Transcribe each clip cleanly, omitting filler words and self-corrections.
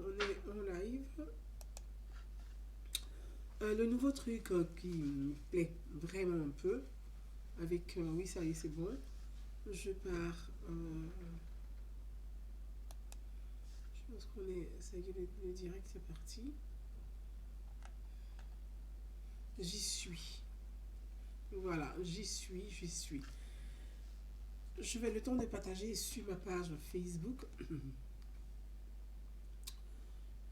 on est en live. Le nouveau truc qui me plaît vraiment un peu, avec, oui, ça y est, c'est bon. Je pars, je pense qu'on est, ça y est, le direct, c'est parti. J'y suis. Voilà, j'y suis. Je vais le temps de partager sur ma page Facebook.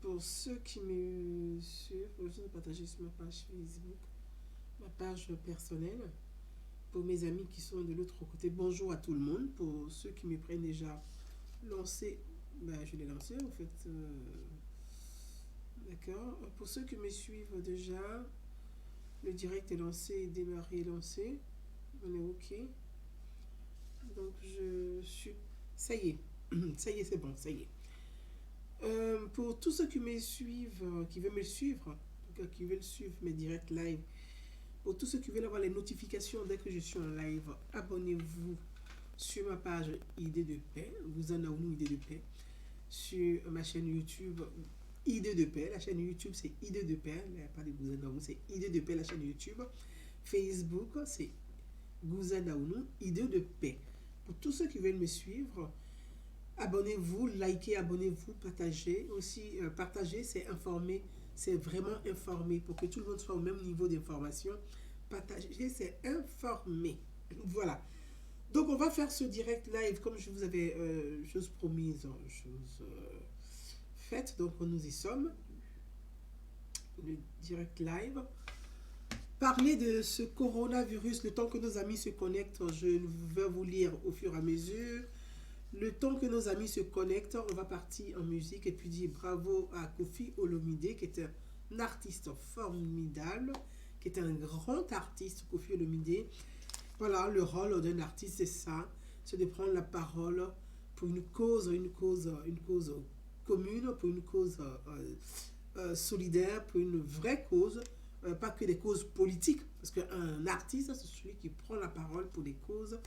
Pour ceux qui me suivent, je vais partager sur ma page Facebook, ma page personnelle. Pour mes amis qui sont de l'autre côté, bonjour à tout le monde. Pour ceux qui me prennent déjà lancé, ben, je l'ai lancé en fait. D'accord. Pour ceux qui me suivent déjà, le direct est lancé, démarré, lancé. On est OK. Donc je suis... Ça y est. Ça y est, c'est bon, ça y est. Pour tous ceux qui me suivent, qui veulent me suivre, en tout cas qui veulent suivre mes directs live, pour tous ceux qui veulent avoir les notifications dès que je suis en live, abonnez-vous sur ma page Idée de paix, vous en avez Idée de paix, sur ma chaîne YouTube Idée de paix. La chaîne YouTube c'est Idée de paix, il n'y a pas de Gouzanaounou, c'est Idée de paix la chaîne YouTube. Facebook c'est Gouzanaounou Idée de paix. Pour tous ceux qui veulent me suivre, abonnez-vous, likez, abonnez-vous, partagez. Aussi, partager, c'est informer, c'est vraiment informer pour que tout le monde soit au même niveau d'information. Partager, c'est informer. Voilà. Donc, on va faire ce direct live comme je vous avais chose promise, chose faite. Donc, nous y sommes. Le direct live. Parler de ce coronavirus, le temps que nos amis se connectent, je vais vous lire au fur et à mesure. Le temps que nos amis se connectent, on va partir en musique et puis dire bravo à Koffi Olomide, qui est un artiste formidable, qui est un grand artiste, Koffi Olomide. Voilà, le rôle d'un artiste, c'est ça, c'est de prendre la parole pour une cause commune, pour une cause solidaire, pour une vraie cause, pas que des causes politiques, parce qu'un artiste, c'est celui qui prend la parole pour des causes.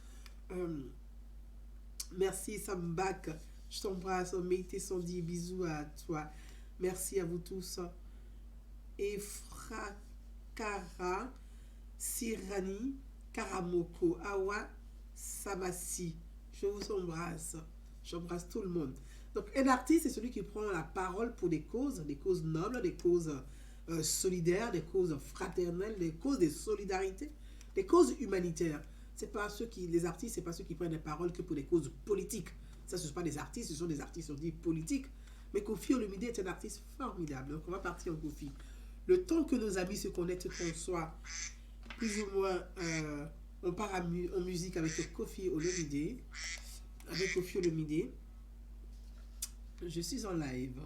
Merci Sambak, je t'embrasse, Mété Sandy, bisous à toi. Merci à vous tous. Efrakara, Sirani, Karamoko, Awa, Samasi, je vous embrasse. J'embrasse tout le monde. Donc un artiste, c'est celui qui prend la parole pour des causes nobles, des causes solidaires, des causes fraternelles, des causes de solidarité, des causes humanitaires. C'est pas ceux qui, les artistes, c'est pas ceux qui prennent la parole que pour des causes politiques. Ça, ce ne sont pas des artistes, ce sont des artistes, on dit politiques. Mais Koffi Olomide est un artiste formidable. Donc, on va partir en Koffi. Le temps que nos amis se connectent, qu'on soit plus ou moins, on part en musique avec Koffi Olomide. Avec Koffi Olomide. Je suis en live.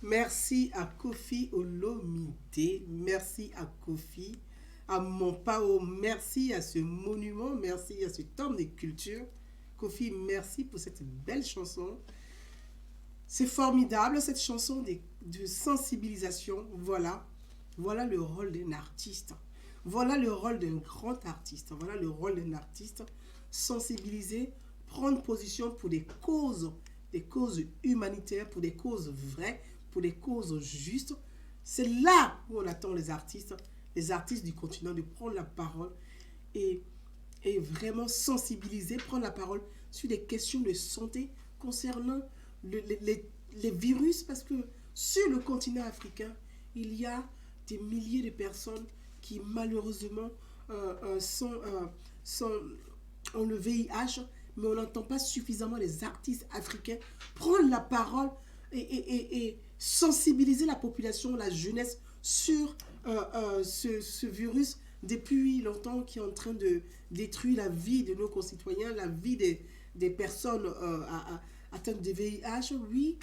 Merci à Koffi Olomide. Merci à Koffi. À mon Pao, merci à ce monument, merci à cet homme de culture. Koffi, merci pour cette belle chanson. C'est formidable, cette chanson de sensibilisation. Voilà le rôle d'un artiste. Voilà le rôle d'un grand artiste. Voilà le rôle d'un artiste. Sensibiliser, prendre position pour des causes humanitaires, pour des causes vraies, pour des causes justes. C'est là où on attend les artistes du continent, de prendre la parole et vraiment sensibiliser, prendre la parole sur des questions de santé concernant les virus, parce que sur le continent africain, il y a des milliers de personnes qui malheureusement ont le VIH, mais on n'entend pas suffisamment les artistes africains prendre la parole et sensibiliser la population, la jeunesse sur ce virus depuis longtemps qui est en train de détruire la vie de nos concitoyens, la vie des personnes atteintes de VIH. Oui,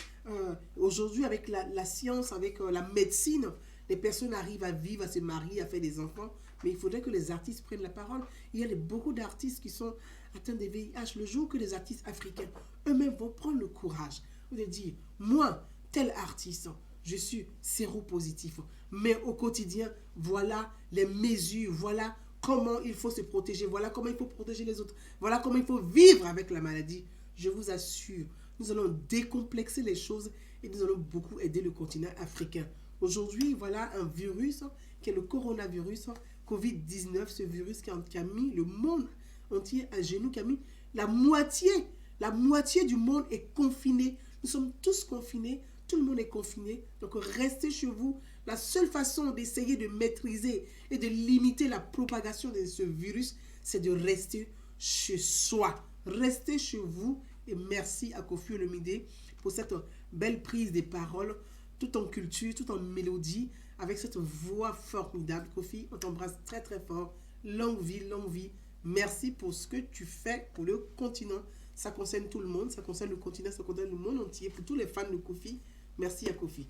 aujourd'hui avec la science, avec la médecine, les personnes arrivent à vivre, à se marier, à faire des enfants, mais il faudrait que les artistes prennent la parole. Il y a beaucoup d'artistes qui sont atteints de VIH. Le jour que les artistes africains eux-mêmes vont prendre le courage de dire, moi, tel artiste, je suis séropositif, mais au quotidien, voilà les mesures, voilà comment il faut se protéger, voilà comment il faut protéger les autres, voilà comment il faut vivre avec la maladie. Je vous assure, nous allons décomplexer les choses et nous allons beaucoup aider le continent africain. Aujourd'hui, voilà un virus qui est le coronavirus Covid-19, ce virus qui a mis le monde entier à genoux, qui a mis la moitié du monde est confiné. Nous sommes tous confinés, tout le monde est confiné. Donc restez chez vous. La seule façon d'essayer de maîtriser et de limiter la propagation de ce virus, c'est de rester chez soi. Restez chez vous et merci à Koffi Olomide pour cette belle prise des paroles, tout en culture, tout en mélodie, avec cette voix formidable. Koffi, on t'embrasse très très fort. Longue vie, longue vie. Merci pour ce que tu fais pour le continent. Ça concerne tout le monde, ça concerne le continent, ça concerne le monde entier. Pour tous les fans de Koffi, merci à Koffi.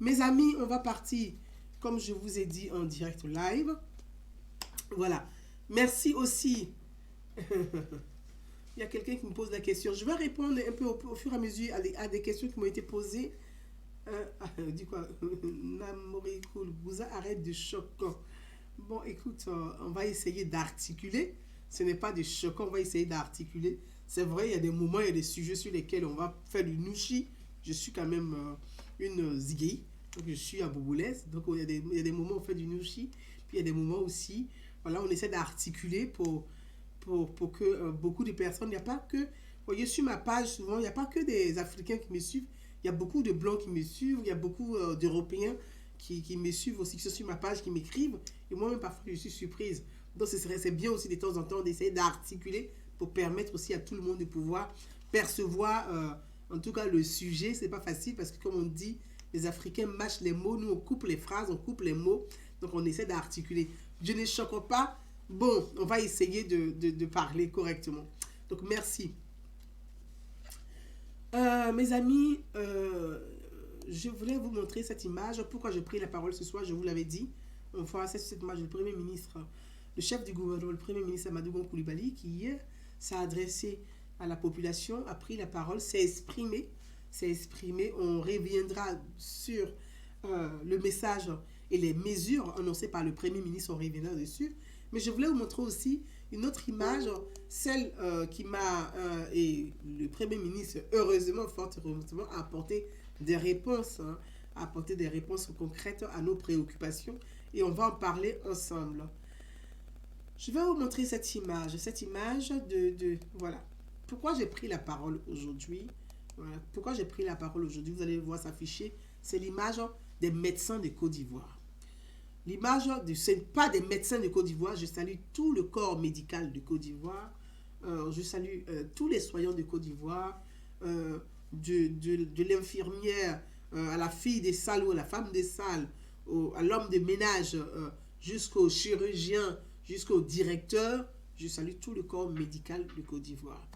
Mes amis, on va partir, comme je vous ai dit, en direct live. Voilà. Merci aussi. Il y a quelqu'un qui me pose la question. Je vais répondre un peu au fur et à mesure à des questions qui m'ont été posées. Dis quoi? Namori cool. Vous arrête de choquant. Bon, écoute, on va essayer d'articuler. Ce n'est pas de choquant, on va essayer d'articuler. C'est vrai, il y a des moments, il y a des sujets sur lesquels on va faire du nushi. Je suis quand même une zigui. Donc, je suis à Bouboulès. Donc, il y a des moments où on fait du nushi. Puis, il y a des moments aussi, voilà, on essaie d'articuler pour que beaucoup de personnes, il n'y a pas que, vous voyez, sur ma page, souvent, il n'y a pas que des Africains qui me suivent. Il y a beaucoup de Blancs qui me suivent. Il y a beaucoup d'Européens qui me suivent aussi, qui sont sur ma page, qui m'écrivent. Et moi-même, parfois, je suis surprise. Donc, c'est bien aussi de temps en temps d'essayer d'articuler pour permettre aussi à tout le monde de pouvoir percevoir, en tout cas, le sujet. C'est pas facile parce que, comme on dit, les Africains mâchent les mots. Nous, on coupe les phrases, on coupe les mots. Donc, on essaie d'articuler. Je ne choque pas. Bon, on va essayer de parler correctement. Donc, merci. Mes amis, je voulais vous montrer cette image. Pourquoi j'ai pris la parole ce soir, je vous l'avais dit. On voit cette image du Premier ministre, le chef du gouvernement, le Premier ministre Amadou Gon Coulibaly, qui hier s'est adressé à la population, a pris la parole, s'est exprimé. On reviendra sur le message et les mesures annoncées par le Premier ministre, on reviendra dessus. Mais je voulais vous montrer aussi une autre image, celle qui m'a... et le Premier ministre, heureusement, fort heureusement, a apporté des réponses, a apporté des réponses concrètes à nos préoccupations. Et on va en parler ensemble. Je vais vous montrer cette image de voilà. Pourquoi j'ai pris la parole aujourd'hui? Voilà. Pourquoi j'ai pris la parole aujourd'hui? Vous allez voir s'afficher. C'est l'image des médecins de Côte d'Ivoire. L'image, ce n'est pas des médecins de Côte d'Ivoire. Je salue tout le corps médical de Côte d'Ivoire. Je salue tous les soignants de Côte d'Ivoire, de l'infirmière à la fille des salles ou à la femme des salles, à l'homme de ménage, jusqu'au chirurgien, jusqu'au directeur. Je salue tout le corps médical de Côte d'Ivoire.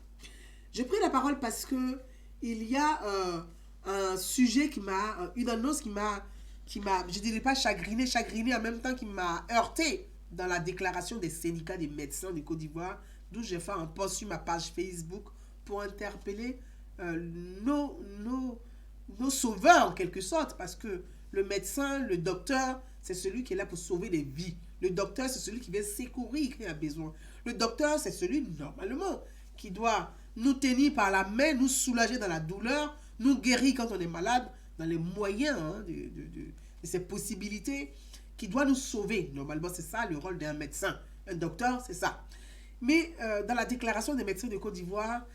J'ai pris la parole parce que il y a un sujet une annonce qui m'a, je dirais pas chagriné en même temps, qui m'a heurté dans la déclaration des syndicats des médecins de Côte d'Ivoire, d'où j'ai fait un post sur ma page Facebook pour interpeller nos sauveurs en quelque sorte, parce que le médecin, le docteur, c'est celui qui est là pour sauver des vies. Le docteur, c'est celui qui vient secourir quand il y a besoin. Le docteur, c'est celui, normalement, qui doit nous tenir par la main, nous soulager dans la douleur, nous guérir quand on est malade, dans les moyens de ces possibilités, qui doit nous sauver. Normalement, c'est ça le rôle d'un médecin. Un docteur, c'est ça. Mais dans la déclaration des médecins de Côte d'Ivoire,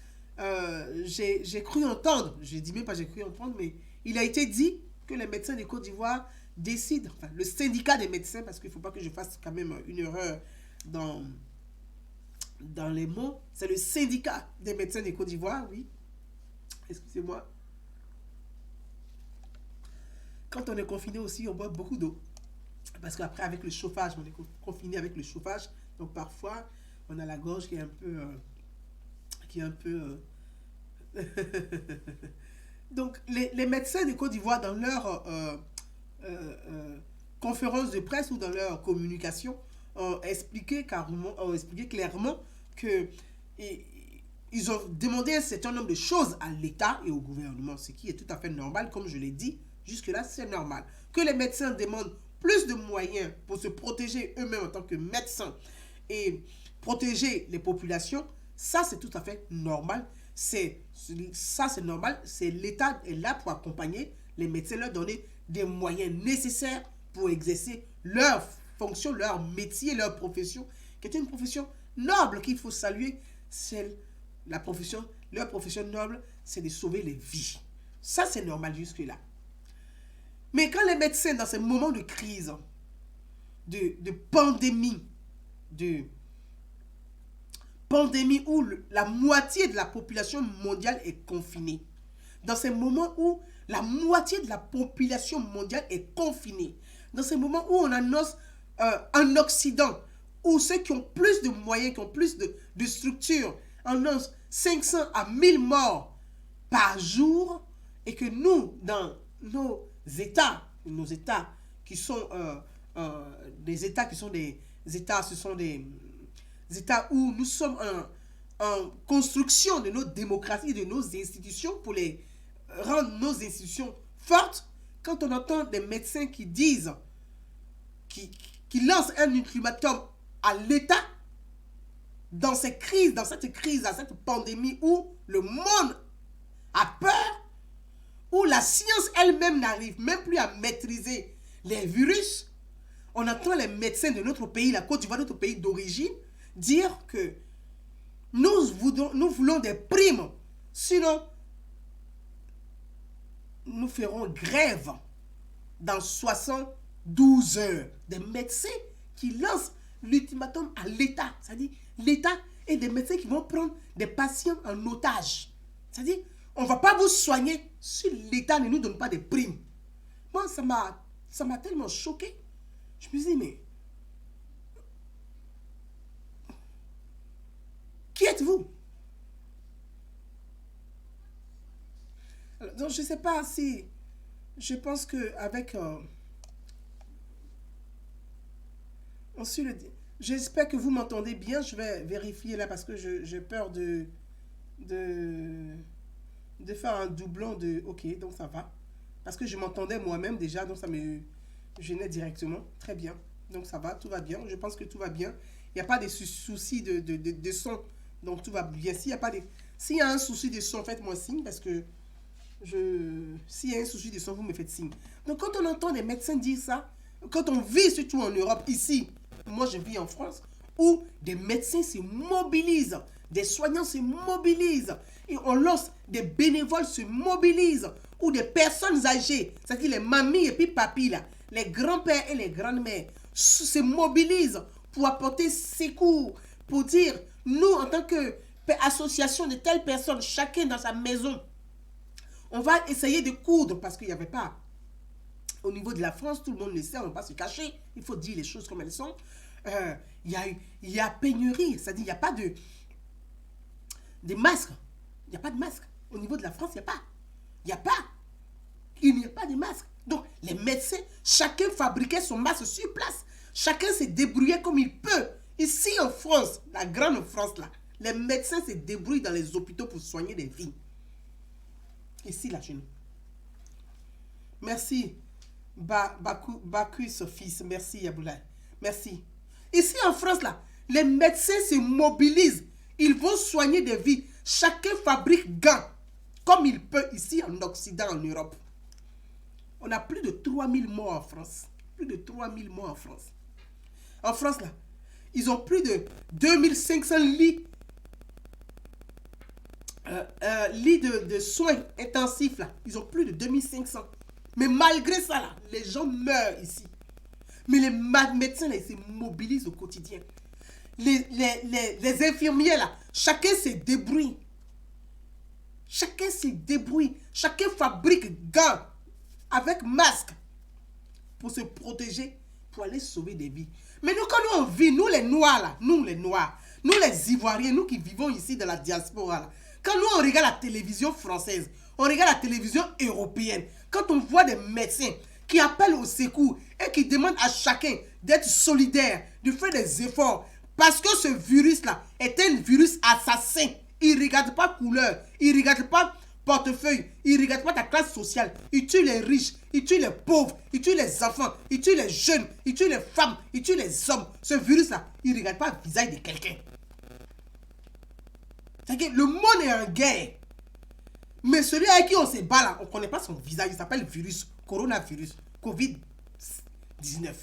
j'ai cru entendre, je dis même pas j'ai cru entendre, mais il a été dit que les médecins de Côte d'Ivoire décident, enfin le syndicat des médecins, parce qu'il ne faut pas que je fasse quand même une erreur dans les mots, c'est le syndicat des médecins de Côte d'Ivoire, oui, excusez-moi. Quand on est confiné aussi, on boit beaucoup d'eau, parce qu'après avec le chauffage, on est confiné avec le chauffage, donc parfois on a la gorge qui est un peu donc les médecins de Côte d'Ivoire, dans leur conférence de presse ou dans leur communication, ont expliqué clairement que ils ont demandé un certain nombre de choses à l'État et au gouvernement, ce qui est tout à fait normal, comme je l'ai dit, jusque-là c'est normal. Que les médecins demandent plus de moyens pour se protéger eux-mêmes en tant que médecins et protéger les populations, ça c'est tout à fait normal. Ça, c'est normal. L'État est là pour accompagner les médecins, leur donner des moyens nécessaires pour exercer leur fonction, leur métier, leur profession, qui est une profession noble qu'il faut saluer. C'est leur profession noble, c'est de sauver les vies. Ça, c'est normal jusque-là. Mais quand les médecins, dans ces moments de crise, de pandémie où la moitié de la population mondiale est confinée, dans ces moments où la moitié de la population mondiale est confinée, dans ces moments où on annonce un Occident, où ceux qui ont plus de moyens, qui ont plus de structures, annoncent 500 à 1000 morts par jour, et que nous, dans nos États qui sont des États qui sont des États, ce sont des États où nous sommes en construction de nos démocraties, de nos institutions pour les rendre nos institutions fortes. Quand on entend des médecins qui disent, qui lancent un ultimatum à l'État dans cette crise, dans cette pandémie où le monde a peur, où la science elle-même n'arrive même plus à maîtriser les virus, on entend les médecins de notre pays, la Côte d'Ivoire, notre pays d'origine, dire que nous voulons des primes, sinon nous ferons grève dans 72 heures. Des médecins qui lancent l'ultimatum à l'État. C'est-à-dire, l'État et des médecins qui vont prendre des patients en otage. C'est-à-dire, on ne va pas vous soigner si l'État ne nous donne pas des primes. Moi, ça m'a tellement choqué. Je me dis, mais qui êtes-vous? Donc, je ne sais pas si... Je pense qu'avec... J'espère que vous m'entendez bien. Je vais vérifier là parce que j'ai peur de faire un doublon de... Ok, donc ça va. Parce que je m'entendais moi-même déjà, donc ça me gênait directement. Très bien. Donc ça va, tout va bien. Je pense que tout va bien. Il n'y a pas de soucis de son. Donc tout va bien. S'il y a un souci de son, faites-moi signe parce que s'il y a un souci de son, vous me faites signe. Donc quand on entend des médecins dire ça, quand on vit surtout en Europe, ici, moi je vis en France, où des médecins se mobilisent, des soignants se mobilisent, et on lance des bénévoles se mobilisent, ou des personnes âgées, c'est-à-dire les mamies et puis papis, là, les grands-pères et les grandes-mères, se mobilisent pour apporter secours, pour dire, nous, en tant qu'association de telles personnes, chacun dans sa maison, on va essayer de coudre, parce qu'il n'y avait pas, au niveau de la France, tout le monde le sait, on ne va pas se cacher, il faut dire les choses comme elles sont. Il y a pénurie, c'est-à-dire il n'y a pas de masques. Il n'y a pas de masques. Au niveau de la France, il n'y a pas de masques. Donc, les médecins, chacun fabriquait son masque sur place. Chacun se débrouillait comme il peut. Ici en France, la grande France là, les médecins se débrouillent dans les hôpitaux pour soigner des vies. Ici, là, chez nous. Merci. Bacchus, fils. Merci, Yaboulaye. Merci. Ici en France, là, les médecins se mobilisent. Ils vont soigner des vies. Chacun fabrique gants comme il peut ici en Occident, en Europe. On a plus de 3000 morts en France. Plus de 3000 morts en France. En France, là, ils ont plus de 2500 lits. Lits de soins intensifs, là. Ils ont plus de 2500. Mais malgré ça, là, les gens meurent ici. Mais les médecins, là, ils se mobilisent au quotidien. Les infirmiers, là, chacun se débrouille. Chacun se débrouille. Chacun fabrique gants avec masque pour se protéger, pour aller sauver des vies. Mais nous, quand nous, on vit, nous les Noirs, là, nous les Ivoiriens, nous qui vivons ici dans la diaspora, là, quand nous, on regarde la télévision française, on regarde la télévision européenne, quand on voit des médecins qui appellent au secours et qui demandent à chacun d'être solidaire, de faire des efforts, parce que ce virus-là est un virus assassin. Il ne regarde pas couleur, il ne regarde pas portefeuille, il ne regarde pas ta classe sociale. Il tue les riches, il tue les pauvres, il tue les enfants, il tue les jeunes, il tue les femmes, il tue les hommes. Ce virus-là, il ne regarde pas le visage de quelqu'un. C'est-à-dire que le monde est en guerre. Mais celui avec qui on se bat là, on ne connaît pas son visage. Il s'appelle virus, coronavirus, Covid-19.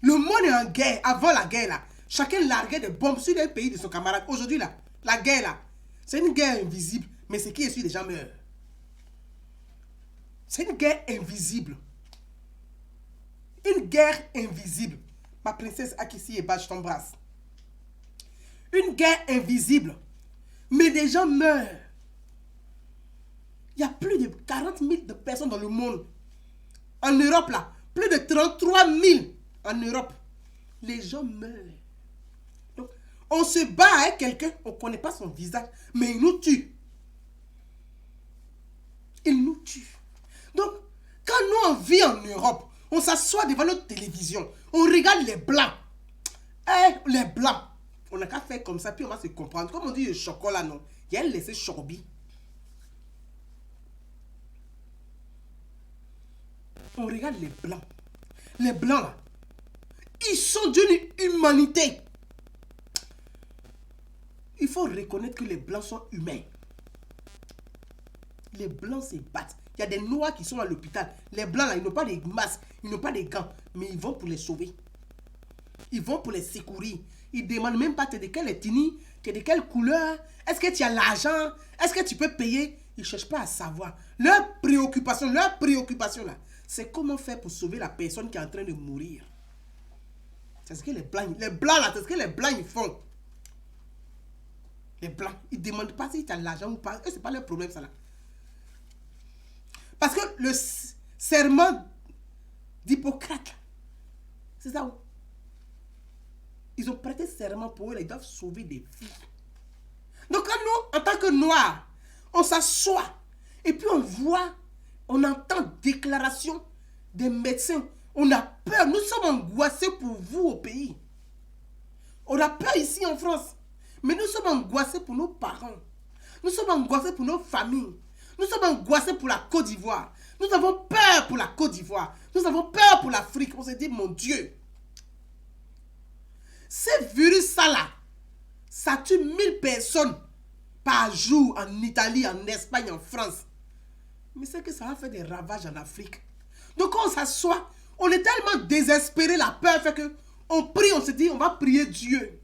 Le monde est en guerre. Avant la guerre là, chacun larguait des bombes sur les pays de son camarade. Aujourd'hui là, la guerre là, c'est une guerre invisible. Mais ce qui est sûr, les gens meurent. C'est une guerre invisible. Une guerre invisible. Ma princesse Akissi Eba, je t'embrasse. Une guerre invisible. Mais des gens meurent. Il y a plus de 40 000 de personnes dans le monde. En Europe, là, plus de 33 000 en Europe. Les gens meurent. Donc, on se bat avec quelqu'un, on ne connaît pas son visage, mais il nous tue. Il nous tue. Donc, quand nous, on vit en Europe, on s'assoit devant notre télévision, on regarde les Blancs. Les Blancs. On n'a qu'à faire comme ça, puis on va se comprendre. Comme on dit le chocolat, non. Il y a laissé chorbi. On regarde les Blancs. Les Blancs, là, ils sont d'une humanité. Il faut reconnaître que les Blancs sont humains. Les Blancs se battent. Il y a des Noirs qui sont à l'hôpital. Les Blancs, là, ils n'ont pas de masques, ils n'ont pas de gants, mais ils vont pour les sauver. Ils vont pour les secourir. Ils ne demandent même pas de quelle ethnie, de quelle couleur. Est-ce que tu as l'argent? Est-ce que tu peux payer? Ils ne cherchent pas à savoir. Leur préoccupation là, c'est comment faire pour sauver la personne qui est en train de mourir. C'est ce que les Blancs là, c'est ce que les Blancs ils font. Les Blancs, ils ne demandent pas si tu as l'argent ou pas. Ce n'est pas leur problème, ça là. Parce que le serment d'Hippocrate, c'est ça où ils ont prêté serment pour eux, ils doivent sauver des vies. Donc quand nous, en tant que Noirs, on s'assoit et puis on voit, on entend déclaration des médecins. On a peur, nous sommes angoissés pour vous au pays. On a peur ici en France, mais nous sommes angoissés pour nos parents. Nous sommes angoissés pour nos familles. Nous sommes angoissés pour la Côte d'Ivoire. Nous avons peur pour la Côte d'Ivoire. Nous avons peur pour l'Afrique. On s'est dit, mon Dieu, ce virus-là, ça tue 1000 personnes par jour en Italie, en Espagne, en France. Mais c'est que ça va faire des ravages en Afrique. Donc quand on s'assoit, on est tellement désespéré, la peur fait que on prie, on se dit, on va prier Dieu.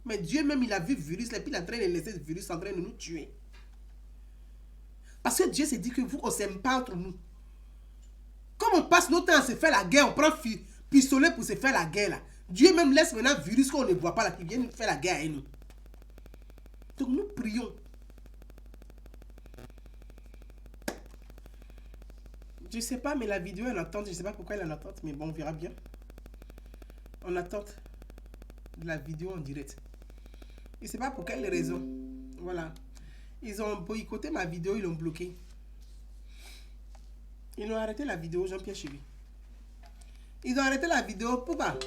Mais Dieu même, il a vu le virus, et puis il est en train de laisser ce virus en train de nous tuer. Parce que Dieu s'est dit que vous, on ne s'aime pas entre nous. Comme on passe notre temps à se faire la guerre, on prend pistolet pour se faire la guerre là. Dieu même laisse maintenant un virus qu'on ne voit pas là, qui vient nous faire la guerre avec nous. Donc nous prions. Je ne sais pas, mais la vidéo est en attente. Je ne sais pas pourquoi elle est en attente, mais bon, on verra bien. En attente de la vidéo en direct. Je ne sais pas pour quelle raison. Voilà. Ils ont boycotté ma vidéo, ils l'ont bloqué. Ils ont arrêté la vidéo, Jean-Pierre Chévi. Ils ont arrêté la vidéo pour pas.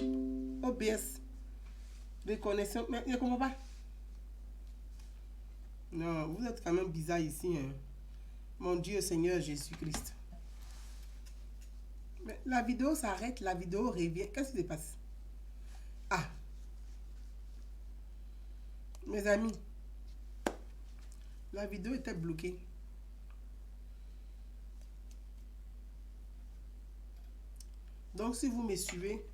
OBS. Reconnaissance. Mais je ne comprends pas. Non, vous êtes quand même bizarre ici. Hein. Mon Dieu, Seigneur Jésus-Christ. Mais la vidéo s'arrête, la vidéo revient. Qu'est-ce qui se passe? Ah. Mes amis. La vidéo était bloquée. Donc, si vous me suivez,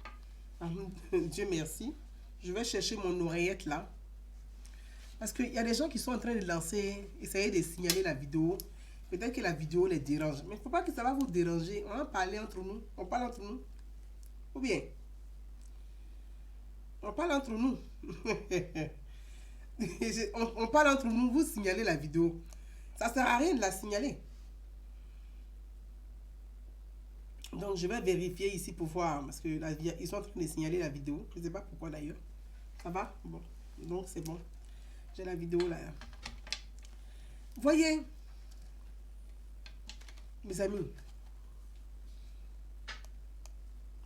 Dieu merci, je vais chercher mon oreillette là. Parce qu'il y a des gens qui sont en train de lancer, essayer de signaler la vidéo. Peut-être que la vidéo les dérange. Mais il ne faut pas que ça va vous déranger. On va parler entre nous. On parle entre nous. Ou bien, on parle entre nous. on parle entre nous, vous signalez la vidéo. Ça ne sert à rien de la signaler. Donc je vais vérifier ici pour voir. Parce que ils sont en train de signaler la vidéo. Je ne sais pas pourquoi d'ailleurs. Ça va? Bon. Donc c'est bon. J'ai la vidéo là. Voyez. Mes amis.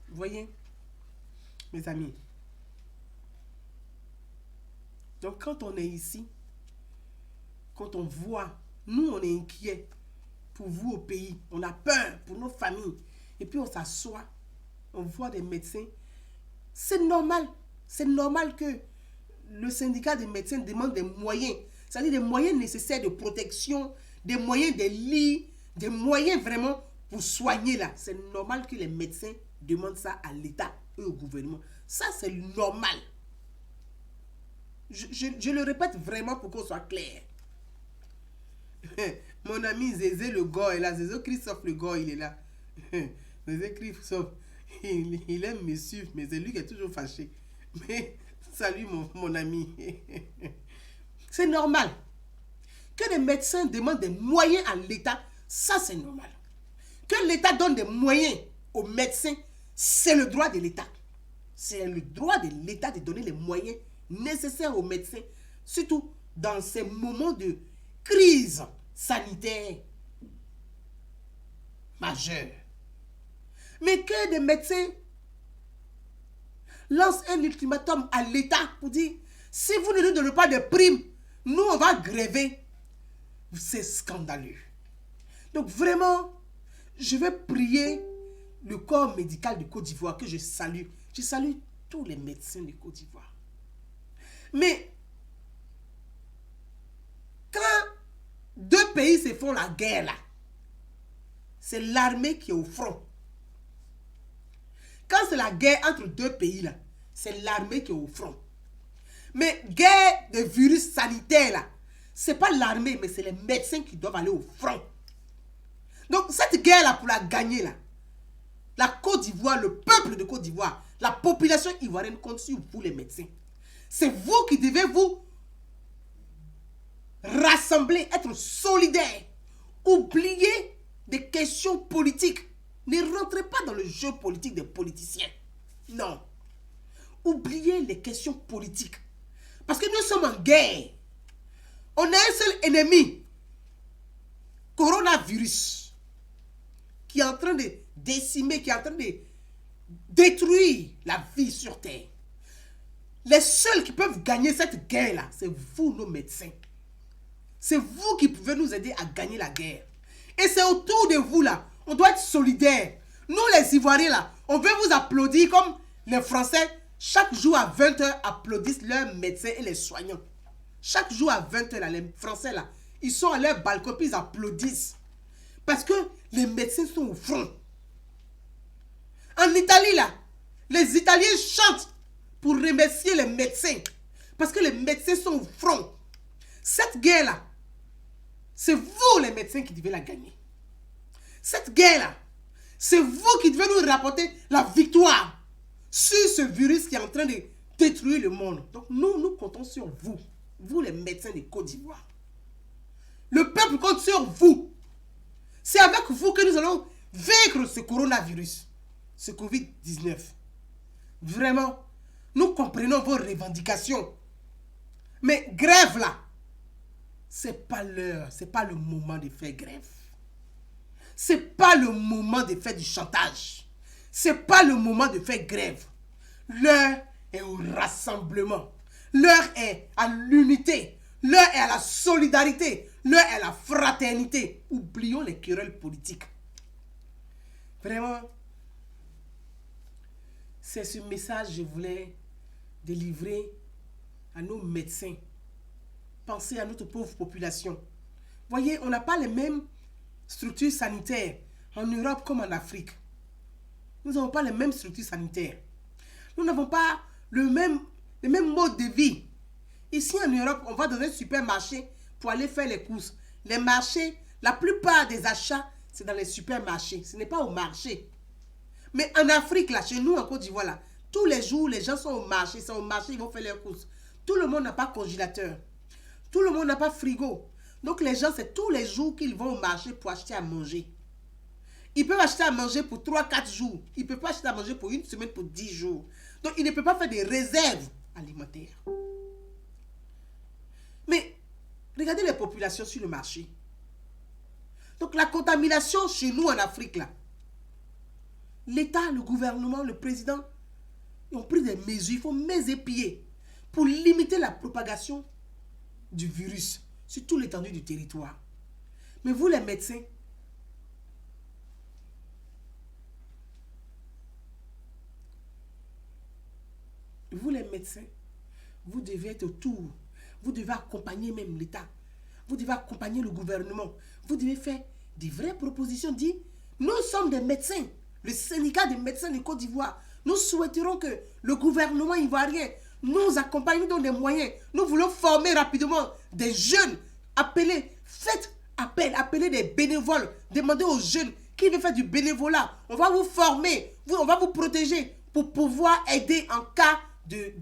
Voyez. Mes amis. Donc, quand on est ici, quand on voit, nous, on est inquiets pour vous au pays. On a peur pour nos familles. Et puis, on s'assoit, on voit des médecins. C'est normal. C'est normal que le syndicat des médecins demande des moyens, c'est-à-dire des moyens nécessaires de protection, des moyens des lits, des moyens vraiment pour soigner là. C'est normal que les médecins demandent ça à l'État et au gouvernement. Ça, c'est normal. Je le répète vraiment pour qu'on soit clair. Mon ami Zézé le gars est là. Zézé Christophe le gars, il est là. Zézé Christophe, il aime me suivre, mais c'est lui qui est toujours fâché. Mais salut mon ami. C'est normal. Que les médecins demandent des moyens à l'État, ça c'est normal. Que l'État donne des moyens aux médecins, c'est le droit de l'État. C'est le droit de l'État de donner les moyens nécessaires aux médecins, surtout dans ces moments de crise sanitaire majeure. Mais que des médecins lancent un ultimatum à l'État pour dire, si vous ne nous donnez pas de primes, nous on va gréver. C'est scandaleux. Donc vraiment, je vais prier le corps médical de Côte d'Ivoire que je salue. Je salue tous les médecins de Côte d'Ivoire. Mais quand deux pays se font la guerre là, c'est l'armée qui est au front. Quand c'est la guerre entre deux pays là, c'est l'armée qui est au front. Mais guerre de virus sanitaire là, c'est pas l'armée, mais c'est les médecins qui doivent aller au front. Donc cette guerre là, pour la gagner là, la Côte d'Ivoire, le peuple de Côte d'Ivoire, la population ivoirienne compte sur vous les médecins. C'est vous qui devez vous rassembler, être solidaires. Oubliez des questions politiques. Ne rentrez pas dans le jeu politique des politiciens. Non. Oubliez les questions politiques. Parce que nous sommes en guerre. On a un seul ennemi. Coronavirus. Qui est en train de décimer, qui est en train de détruire la vie sur Terre. Les seuls qui peuvent gagner cette guerre-là, c'est vous, nos médecins. C'est vous qui pouvez nous aider à gagner la guerre. Et c'est autour de vous, là. On doit être solidaires. Nous, les Ivoiriens, là, on veut vous applaudir comme les Français, chaque jour à 20h, applaudissent leurs médecins et les soignants. Chaque jour à 20h, là, les Français, là, ils sont à leur balcon, puis ils applaudissent. Parce que les médecins sont au front. En Italie, là, les Italiens chantent pour remercier les médecins. Parce que les médecins sont au front. Cette guerre-là, c'est vous les médecins qui devez la gagner. Cette guerre-là, c'est vous qui devez nous rapporter la victoire sur ce virus qui est en train de détruire le monde. Donc nous comptons sur vous. Vous les médecins de Côte d'Ivoire. Le peuple compte sur vous. C'est avec vous que nous allons vaincre ce coronavirus. Ce Covid-19. Vraiment, nous comprenons vos revendications. Mais grève là, c'est pas l'heure, c'est pas le moment de faire grève. C'est pas le moment de faire du chantage. C'est pas le moment de faire grève. L'heure est au rassemblement. L'heure est à l'unité. L'heure est à la solidarité. L'heure est à la fraternité. Oublions les querelles politiques. Vraiment, c'est ce message que je voulais délivrer à nos médecins. Pensez à notre pauvre population. Voyez, on n'a pas les mêmes structures sanitaires en Europe comme en Afrique. Nous n'avons pas les mêmes structures sanitaires. Nous n'avons pas le même mode de vie. Ici en Europe, on va dans un supermarché pour aller faire les courses. Les marchés, la plupart des achats, c'est dans les supermarchés. Ce n'est pas au marché. Mais en Afrique, là, chez nous en Côte d'Ivoire, là, tous les jours, les gens sont au marché. Ils sont au marché, ils vont faire leurs courses. Tout le monde n'a pas congélateur. Tout le monde n'a pas frigo. Donc les gens, c'est tous les jours qu'ils vont au marché pour acheter à manger. Ils peuvent acheter à manger pour 3-4 jours. Ils ne peuvent pas acheter à manger pour une semaine, pour 10 jours. Donc ils ne peuvent pas faire des réserves alimentaires. Mais regardez les populations sur le marché. Donc la contamination chez nous en Afrique, là, l'État, le gouvernement, le président, ils ont pris des mesures, il faut mes épier pour limiter la propagation du virus sur toute l'étendue du territoire. Mais vous les médecins, vous devez être autour. Vous devez accompagner même l'État. Vous devez accompagner le gouvernement. Vous devez faire des vraies propositions. Dire, nous sommes des médecins. Le syndicat des médecins de Côte d'Ivoire. Nous souhaiterons que le gouvernement ivoirien nous accompagne, nous donne des moyens. Nous voulons former rapidement des jeunes. Faites appel, appelez des bénévoles. Demandez aux jeunes qui veulent faire du bénévolat. On va vous former, on va vous protéger pour pouvoir aider en cas de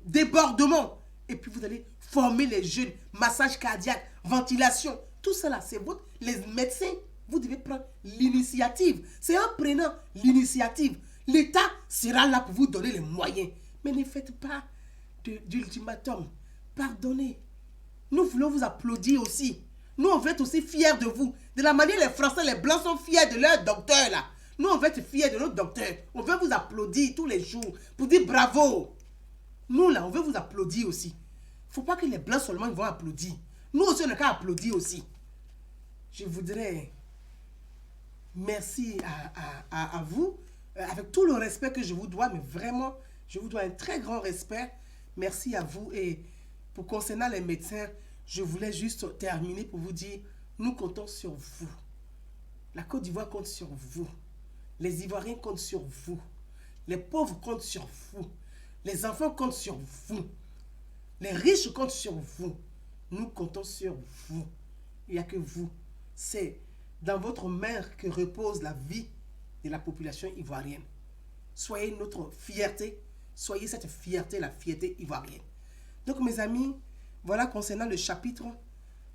débordement. Et puis vous allez former les jeunes, massage cardiaque, ventilation. Tout cela, c'est votre... Les médecins, vous devez prendre l'initiative. C'est en prenant l'initiative. L'État sera là pour vous donner les moyens. Mais ne faites pas d'ultimatum. Pardonnez. Nous voulons vous applaudir aussi. Nous, on veut être aussi fiers de vous. De la manière les Français, les Blancs sont fiers de leur docteur là. Nous, on veut être fiers de notre docteur. On veut vous applaudir tous les jours pour dire bravo. Nous, là, on veut vous applaudir aussi. Il ne faut pas que les Blancs seulement ils vont applaudir. Nous aussi, on n'a qu'à applaudir aussi. Je voudrais merci à vous, avec tout le respect que je vous dois, mais vraiment, je vous dois un très grand respect. Merci à vous. Et pour concernant les médecins, je voulais juste terminer pour vous dire, nous comptons sur vous. La Côte d'Ivoire compte sur vous. Les Ivoiriens comptent sur vous. Les pauvres comptent sur vous. Les enfants comptent sur vous. Les riches comptent sur vous. Nous comptons sur vous. Il n'y a que vous. C'est dans votre main que repose la vie de la population ivoirienne. Soyez notre fierté. Soyez cette fierté, la fierté ivoirienne. Donc, mes amis, voilà concernant le chapitre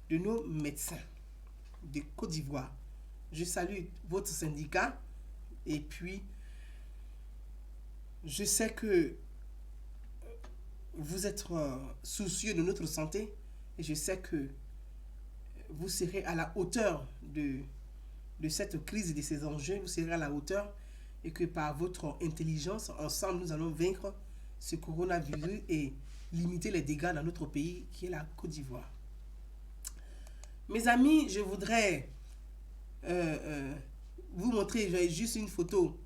de nos médecins de Côte d'Ivoire. Je salue votre syndicat et puis je sais que vous êtes soucieux de notre santé et je sais que vous serez à la hauteur de cette crise et de ces enjeux. Vous serez à la hauteur et que par votre intelligence, ensemble, nous allons vaincre ce coronavirus et limiter les dégâts dans notre pays qui est la Côte d'Ivoire. Mes amis, je voudrais vous montrer, j'ai juste une photo,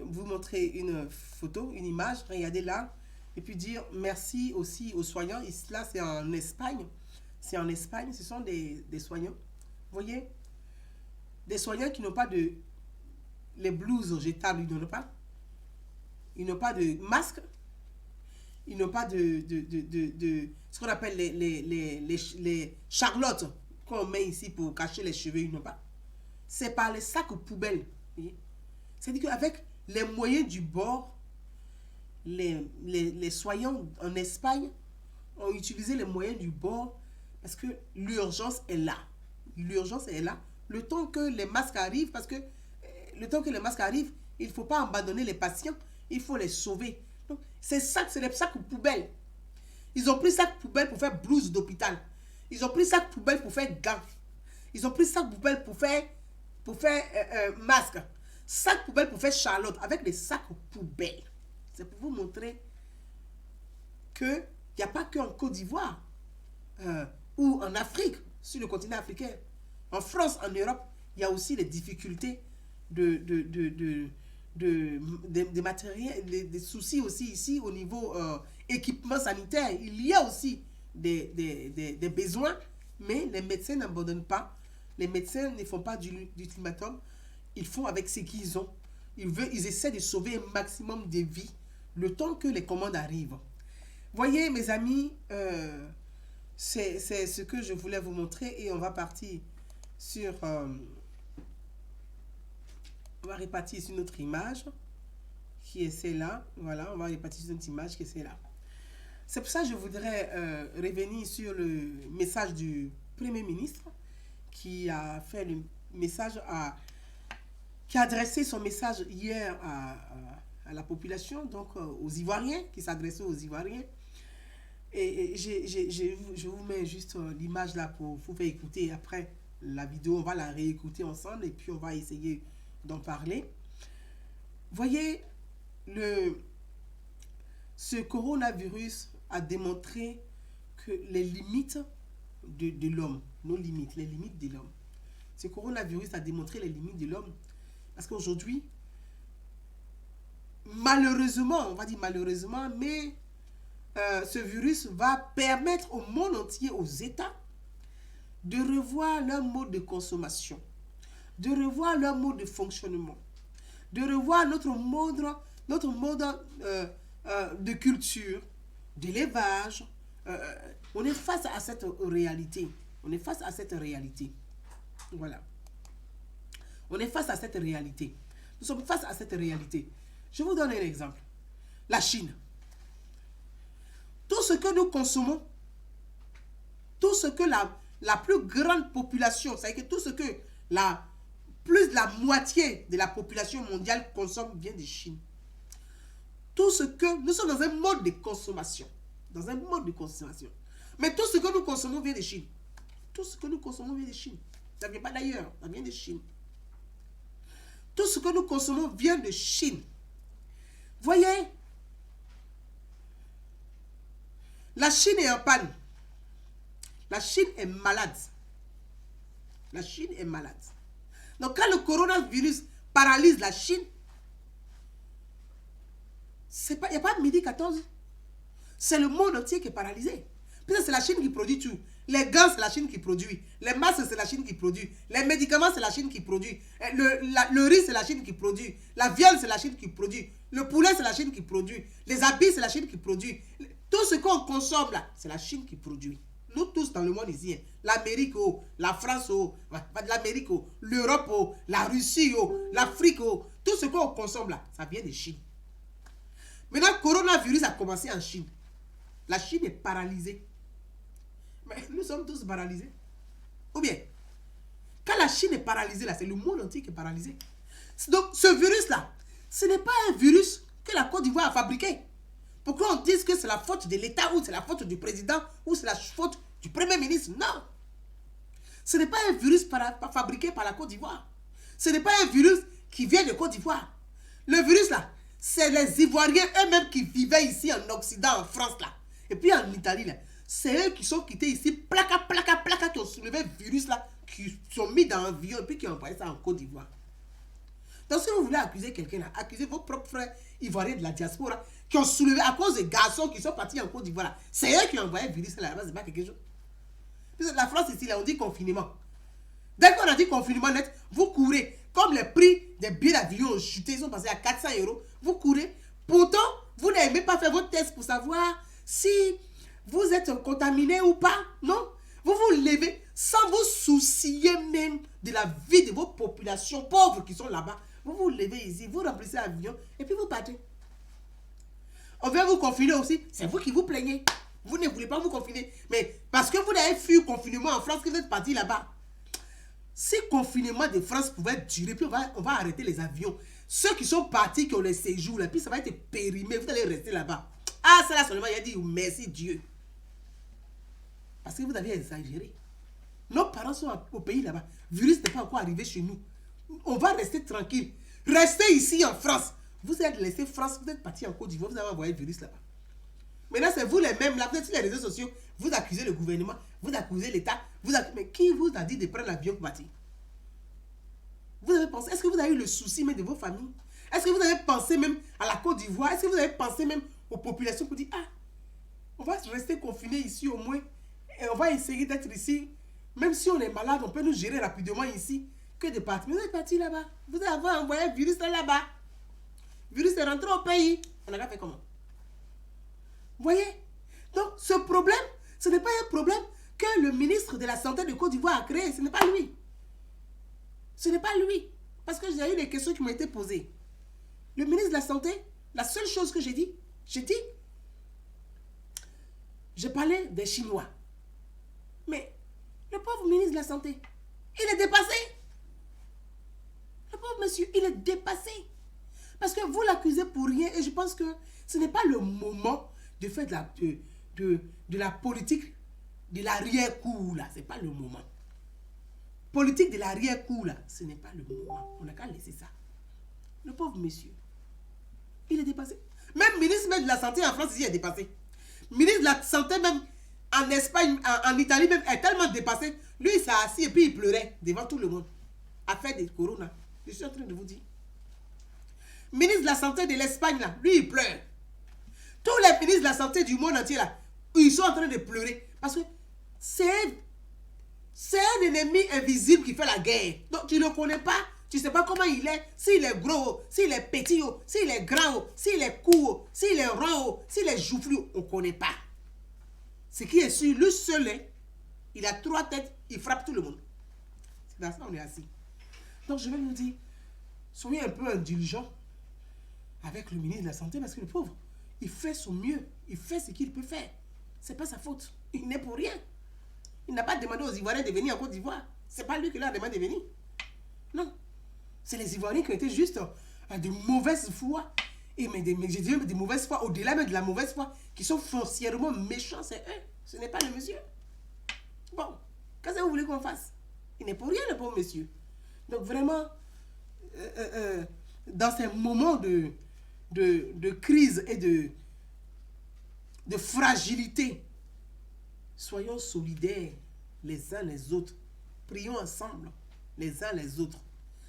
vous montrer une photo, une image, regardez là, et puis dire merci aussi aux soignants. Et là, c'est en Espagne. C'est en Espagne, ce sont des soignants. Vous voyez, des soignants qui n'ont pas de... Les blouses jetables, ils n'en ont pas. Ils n'ont pas de masque. Ils n'ont pas de ce qu'on appelle les charlottes qu'on met ici pour cacher les cheveux, ils n'ont pas. C'est par les sacs poubelles. C'est-à-dire qu'avec les moyens du bord, les soignants en Espagne ont utilisé les moyens du bord parce que l'urgence est là. L'urgence est là. Le temps que les masques arrivent, parce que le temps que les masques arrivent, il ne faut pas abandonner les patients, il faut les sauver. Donc, c'est les sacs poubelles. Ils ont pris sacs poubelles pour faire blouse d'hôpital. Ils ont pris sacs poubelles pour faire gants. Ils ont pris sacs poubelles pour faire masque. Sacs poubelles pour faire charlotte avec des sacs poubelles. C'est pour vous montrer qu'il n'y a pas qu'en Côte d'Ivoire ou en Afrique, sur le continent africain. En France, en Europe, il y a aussi des difficultés de matériel, des soucis aussi ici au niveau équipement sanitaire. Il y a aussi des besoins, mais les médecins n'abandonnent pas. Les médecins ne font pas d'ultimatum. Ils font avec ce qu'ils ont. Ils essaient de sauver un maximum de vies le temps que les commandes arrivent. Voyez, mes amis, c'est ce que je voulais vous montrer et on va partir sur... on va répartir sur notre image qui est celle-là. Voilà, on va répartir sur notre image qui est celle-là. C'est pour ça que je voudrais revenir sur le message du Premier ministre qui a fait le message qui a adressé son message hier à la population, donc aux Ivoiriens, qui s'adressait aux Ivoiriens. Et je vous mets juste l'image là pour vous faire écouter. Après la vidéo, on va la réécouter ensemble et puis on va essayer d'en parler. Voyez, ce coronavirus a démontré que les limites de l'homme, nos limites, les limites de l'homme. Ce coronavirus a démontré les limites de l'homme parce qu'aujourd'hui, malheureusement, on va dire malheureusement, mais ce virus va permettre au monde entier, aux États, de revoir leur mode de consommation, de revoir leur mode de fonctionnement, de revoir notre mode de culture, d'élevage. On est face à cette réalité. On est face à cette réalité. Voilà. On est face à cette réalité. Nous sommes face à cette réalité. Je vous donne un exemple. La Chine. Tout ce que nous consommons, tout ce que la plus grande population, c'est-à-dire que tout ce que plus de la moitié de la population mondiale consomme vient de Chine. Tout ce que nous sommes dans un mode de consommation. Dans un mode de consommation. Mais tout ce que nous consommons vient de Chine. Tout ce que nous consommons vient de Chine. Ça ne vient pas d'ailleurs, ça vient de Chine. Tout ce que nous consommons vient de Chine. Voyez, la Chine est en panne. La Chine est malade. La Chine est malade. Donc quand le coronavirus paralyse la Chine, il n'y a pas de midi 14. C'est le monde entier qui est paralysé. Peut-être c'est la Chine qui produit tout. Les gants, c'est la Chine qui produit. Les masques, c'est la Chine qui produit. Les médicaments, c'est la Chine qui produit. Le riz, c'est la Chine qui produit. La viande, c'est la Chine qui produit. Le poulet, c'est la Chine qui produit. Les habits, c'est la Chine qui produit. Tout ce qu'on consomme là, c'est la Chine qui produit. Nous tous dans le monde ici, l'Amérique, la France, l'Amérique, l'Europe, la Russie, l'Afrique, tout ce qu'on consomme là, ça vient de Chine. Maintenant, le coronavirus a commencé en Chine. La Chine est paralysée. Mais nous sommes tous paralysés. Ou bien, quand la Chine est paralysée, là, c'est le monde entier qui est paralysé. Donc, ce virus-là, ce n'est pas un virus que la Côte d'Ivoire a fabriqué. Pourquoi on dise que c'est la faute de l'État, ou c'est la faute du président, ou c'est la faute du Premier ministre? Non. Ce n'est pas un virus fabriqué par la Côte d'Ivoire. Ce n'est pas un virus qui vient de Côte d'Ivoire. Le virus, là, c'est les Ivoiriens eux-mêmes qui vivaient ici en Occident, en France, là. Et puis en Italie, là. C'est eux qui sont quittés ici, placa, qui ont soulevé le virus, là, qui sont mis dans un avion, et puis qui ont envoyé ça en Côte d'Ivoire. Donc si vous voulez accuser quelqu'un, là, accusez vos propres frères ivoiriens de la diaspora, qui ont soulevé à cause des garçons qui sont partis en Côte d'Ivoire. C'est eux qui ont envoyé le virus là-bas, c'est pas quelque chose. Puis la France ici, là, on dit confinement. Dès qu'on a dit confinement net, vous courez. Comme les prix des billets d'avion ont chuté, ils sont passés à 400 €, vous courez. Pourtant, vous n'aimez pas faire votre test pour savoir si vous êtes contaminé ou pas. Non. Vous vous levez sans vous soucier même de la vie de vos populations pauvres qui sont là-bas. Vous vous levez ici, vous remplissez l'avion et puis vous partez. On vient vous confiner aussi, c'est vous qui vous plaignez. Vous ne voulez pas vous confiner. Mais parce que vous avez fui le confinement en France, que vous êtes parti là-bas. Si le confinement de France pouvait durer, puis on va arrêter les avions. Ceux qui sont partis, qui ont les séjours, là, puis ça va être périmé, vous allez rester là-bas. Ah, c'est là seulement, il a dit merci Dieu. Parce que vous avez exagéré. Nos parents sont au pays là-bas. Le virus n'est pas encore arrivé chez nous. On va rester tranquille. Restez ici en France. Vous êtes laissé France, vous êtes parti en Côte d'Ivoire, vous avez envoyé le virus là-bas. Maintenant, c'est vous les mêmes, là, vous êtes sur les réseaux sociaux, vous accusez le gouvernement, vous accusez l'État, mais qui vous a dit de prendre l'avion pour partir? Vous avez pensé, est-ce que vous avez eu le souci même de vos familles? Est-ce que vous avez pensé même à la Côte d'Ivoire? Est-ce que vous avez pensé même aux populations pour dire, ah, on va rester confinés ici au moins, et on va essayer d'être ici, même si on est malade, on peut nous gérer rapidement ici, que de partir. Mais vous êtes parti là-bas, vous avez envoyé le virus là-bas. Le virus est rentré au pays. On a fait comment? Vous voyez? Donc, ce problème, ce n'est pas un problème que le ministre de la Santé de Côte d'Ivoire a créé. Ce n'est pas lui. Ce n'est pas lui. Parce que j'ai eu des questions qui m'ont été posées. Le ministre de la Santé, la seule chose que j'ai dit, j'ai parlé des Chinois. Mais le pauvre ministre de la Santé, il est dépassé. Le pauvre monsieur, il est dépassé. Parce que vous l'accusez pour rien et je pense que ce n'est pas le moment de faire de la politique de l'arrière-cour là. Ce n'est pas le moment. Politique de l'arrière-cour là, ce n'est pas le moment. On n'a qu'à laisser ça. Le pauvre monsieur, il est dépassé. Même ministre de la Santé en France, il est dépassé. Ministre de la Santé même en Espagne, en Italie même, est tellement dépassé. Lui, il s'est assis et puis il pleurait devant tout le monde. Affaire de corona. Je suis en train de vous dire. Ministre de la Santé de l'Espagne, là, lui, il pleure. Tous les ministres de la santé du monde entier, là, ils sont en train de pleurer. Parce que c'est un ennemi invisible qui fait la guerre. Donc, tu ne le connais pas. Tu ne sais pas comment il est. S'il est gros, s'il est petit, s'il est grand, s'il est court, s'il est rond, s'il est joufflu, on ne connaît pas. Ce qui est sûr, lui seul, il a 3 têtes, il frappe tout le monde. C'est dans ça qu'on est assis. Donc, je vais nous dire, soyez un peu indulgents avec le ministre de la Santé parce que le pauvre, il fait son mieux. Il fait ce qu'il peut faire. Ce n'est pas sa faute. Il n'est pour rien. Il n'a pas demandé aux Ivoiriens de venir en Côte d'Ivoire. Ce n'est pas lui qui leur a demandé de venir. Non. C'est les Ivoiriens qui ont été juste de mauvaise foi. Et je dirais de mauvaise foi, au-delà même de la mauvaise foi, qui sont foncièrement méchants, c'est eux. Ce n'est pas le monsieur. Bon, qu'est-ce que vous voulez qu'on fasse? Il n'est pour rien, le pauvre monsieur. Donc vraiment, dans ces moments de crise et de fragilité, soyons solidaires les uns les autres. Prions ensemble les uns les autres.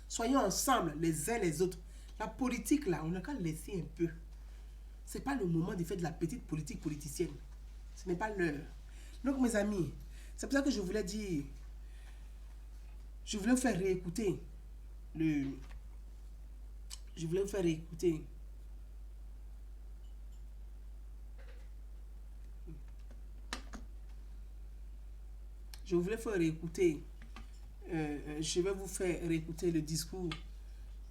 Soyons ensemble les uns les autres. La politique, là, on a qu'à laisser un peu. Ce n'est pas le moment de faire de la petite politique politicienne. Ce n'est pas l'heure. Donc, mes amis, c'est pour ça que je voulais dire, je voulais vous faire réécouter je voulais vous faire réécouter je vais vous faire réécouter le discours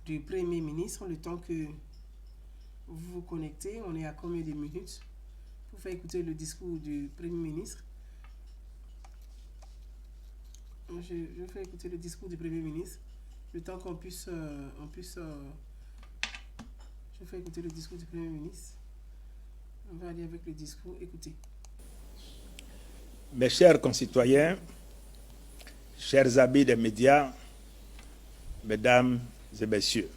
du Premier ministre, le temps que vous vous connectez. On est à combien de minutes pour faire écouter le discours du Premier ministre? Je vais faire écouter le discours du Premier ministre, le temps qu'on puisse... je vais faire écouter le discours du Premier ministre. On va aller avec le discours. Écoutez. Mes chers concitoyens, chers amis des médias, mesdames et messieurs,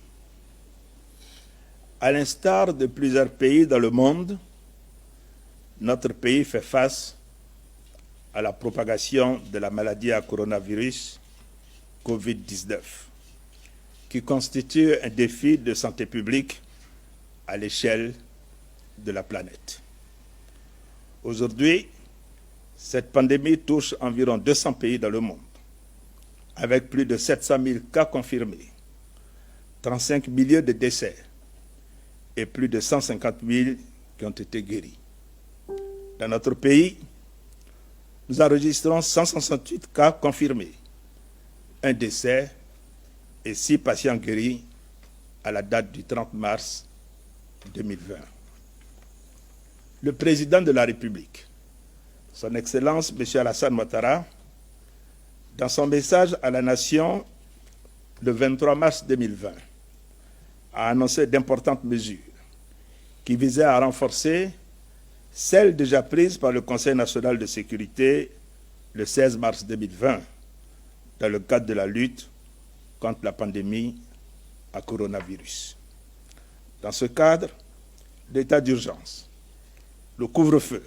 à l'instar de plusieurs pays dans le monde, notre pays fait face à la propagation de la maladie à coronavirus COVID-19, qui constitue un défi de santé publique à l'échelle de la planète. Aujourd'hui, cette pandémie touche environ 200 pays dans le monde, avec plus de 700 000 cas confirmés, 35 millions de décès et plus de 150 000 qui ont été guéris. Dans notre pays, nous enregistrons 168 cas confirmés, un décès et 6 patients guéris à la date du 30 mars 2020. Le président de la République, Son Excellence M. Alassane Ouattara, dans son message à la Nation le 23 mars 2020, a annoncé d'importantes mesures qui visaient à renforcer celles déjà prises par le Conseil national de sécurité le 16 mars 2020 dans le cadre de la lutte contre la pandémie à coronavirus. Dans ce cadre, l'état d'urgence, le couvre-feu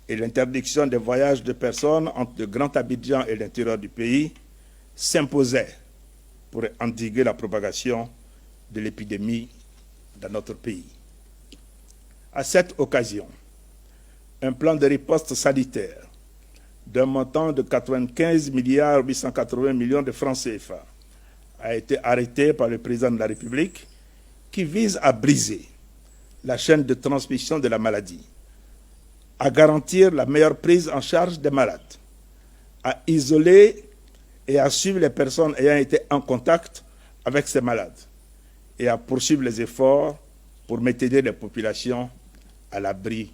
et l'interdiction des voyages de personnes entre le Grand Abidjan et l'intérieur du pays s'imposaient pour endiguer la propagation de l'épidémie dans notre pays. À cette occasion, un plan de riposte sanitaire d'un montant de 95,880 milliards de francs CFA a été arrêté par le président de la République qui vise à briser la chaîne de transmission de la maladie, à garantir la meilleure prise en charge des malades, à isoler et à suivre les personnes ayant été en contact avec ces malades et à poursuivre les efforts pour maintenir les populations à l'abri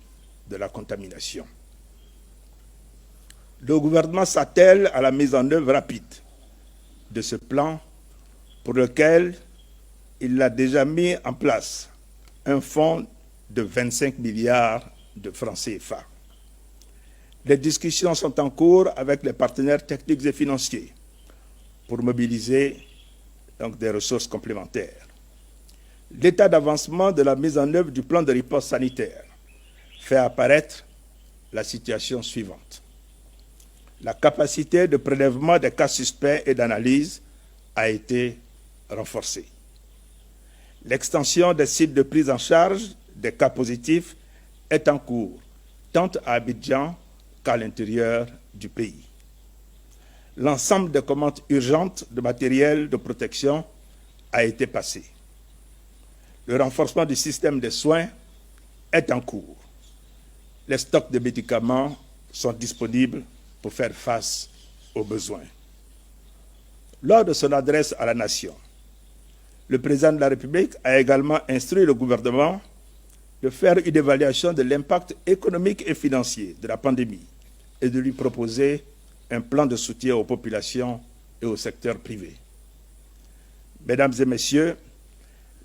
de la contamination. Le gouvernement s'attelle à la mise en œuvre rapide de ce plan pour lequel il a déjà mis en place un fonds de 25 milliards de francs CFA. Les discussions sont en cours avec les partenaires techniques et financiers pour mobiliser donc des ressources complémentaires. L'état d'avancement de la mise en œuvre du plan de riposte sanitaire fait apparaître la situation suivante. La capacité de prélèvement des cas suspects et d'analyse a été renforcée. L'extension des sites de prise en charge des cas positifs est en cours, tant à Abidjan qu'à l'intérieur du pays. L'ensemble des commandes urgentes de matériel de protection a été passé. Le renforcement du système de soins est en cours. Les stocks de médicaments sont disponibles pour faire face aux besoins. Lors de son adresse à la nation, le président de la République a également instruit le gouvernement de faire une évaluation de l'impact économique et financier de la pandémie et de lui proposer un plan de soutien aux populations et au secteur privé. Mesdames et messieurs,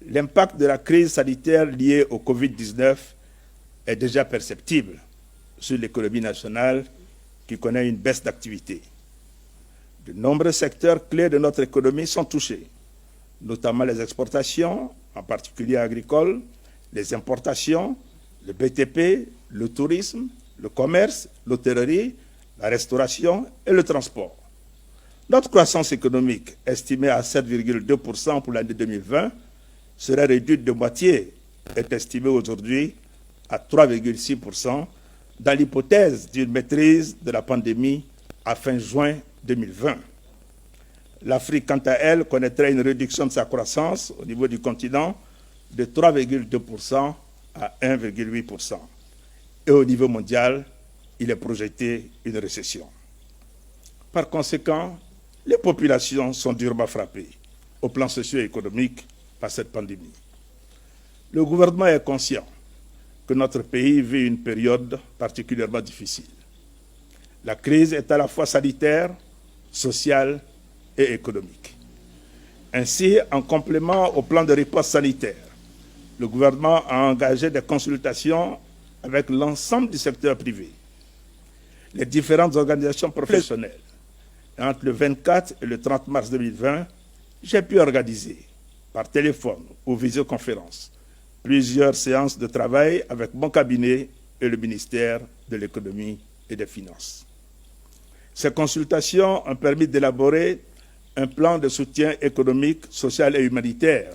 l'impact de la crise sanitaire liée au Covid-19 est déjà perceptible sur l'économie nationale qui connaît une baisse d'activité. De nombreux secteurs clés de notre économie sont touchés, notamment les exportations, en particulier agricoles, les importations, le BTP, le tourisme, le commerce, l'hôtellerie, la restauration et le transport. Notre croissance économique, estimée à 7,2% pour l'année 2020, serait réduite de moitié, est estimée aujourd'hui à 3,6% dans l'hypothèse d'une maîtrise de la pandémie à fin juin 2020. L'Afrique, quant à elle, connaîtrait une réduction de sa croissance au niveau du continent de 3,2% à 1,8%. Et au niveau mondial, il est projeté une récession. Par conséquent, les populations sont durement frappées au plan socio-économique par cette pandémie. Le gouvernement est conscient que notre pays vit une période particulièrement difficile. La crise est à la fois sanitaire, sociale et économique. Ainsi, en complément au plan de riposte sanitaire, le gouvernement a engagé des consultations avec l'ensemble du secteur privé, les différentes organisations professionnelles. Entre le 24 et le 30 mars 2020, j'ai pu organiser, par téléphone ou visioconférence, plusieurs séances de travail avec mon cabinet et le ministère de l'Économie et des Finances. Ces consultations ont permis d'élaborer un plan de soutien économique, social et humanitaire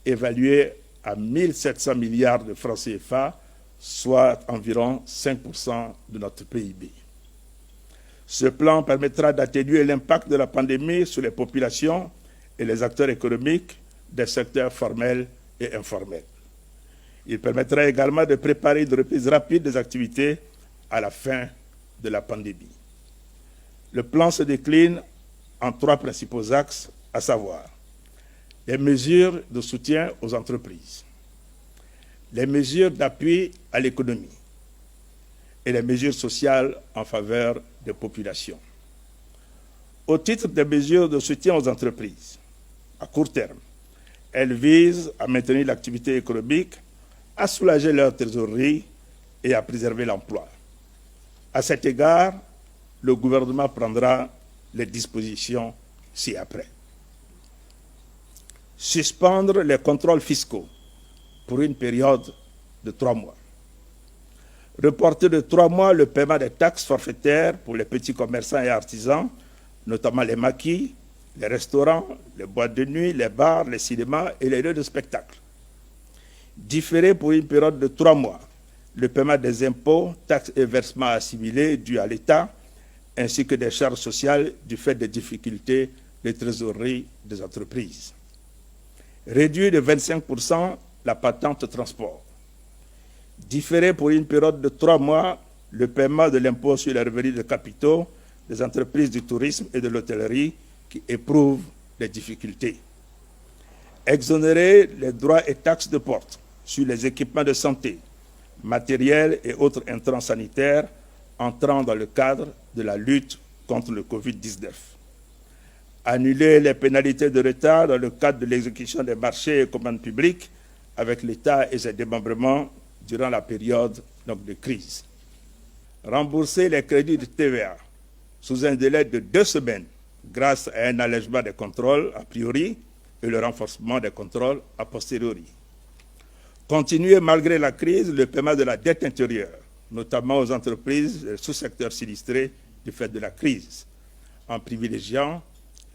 évalué à 1 700 milliards de francs CFA, soit environ 5% de notre PIB. Ce plan permettra d'atténuer l'impact de la pandémie sur les populations et les acteurs économiques des secteurs formels et informels. Il permettra également de préparer une reprise rapide des activités à la fin de la pandémie. Le plan se décline en 3 principaux axes, à savoir les mesures de soutien aux entreprises, les mesures d'appui à l'économie et les mesures sociales en faveur des populations. Au titre des mesures de soutien aux entreprises, à court terme, elles visent à maintenir l'activité économique, à soulager leur trésorerie et à préserver l'emploi. À cet égard, le gouvernement prendra les dispositions ci-après. Suspendre les contrôles fiscaux pour une période de 3 mois. Reporter de 3 mois le paiement des taxes forfaitaires pour les petits commerçants et artisans, notamment les maquis, les restaurants, les boîtes de nuit, les bars, les cinémas et les lieux de spectacle. Différer pour une période de 3 mois le paiement des impôts, taxes et versements assimilés dus à l'État, ainsi que des charges sociales du fait des difficultés de trésorerie des entreprises. Réduire de 25% la patente transport. Différer pour une période de 3 mois le paiement de l'impôt sur les revenus de capitaux des entreprises du tourisme et de l'hôtellerie qui éprouvent des difficultés. Exonérer les droits et taxes de porte sur les équipements de santé, matériel et autres intrants sanitaires entrant dans le cadre de la lutte contre le Covid-19. Annuler les pénalités de retard dans le cadre de l'exécution des marchés et commandes publiques avec l'État et ses démembrements durant la période de crise. Rembourser les crédits de TVA sous un délai de 2 semaines grâce à un allègement des contrôles a priori et le renforcement des contrôles a posteriori. Continuer malgré la crise le paiement de la dette intérieure, notamment aux entreprises et sous-secteurs sinistrés du fait de la crise, en privilégiant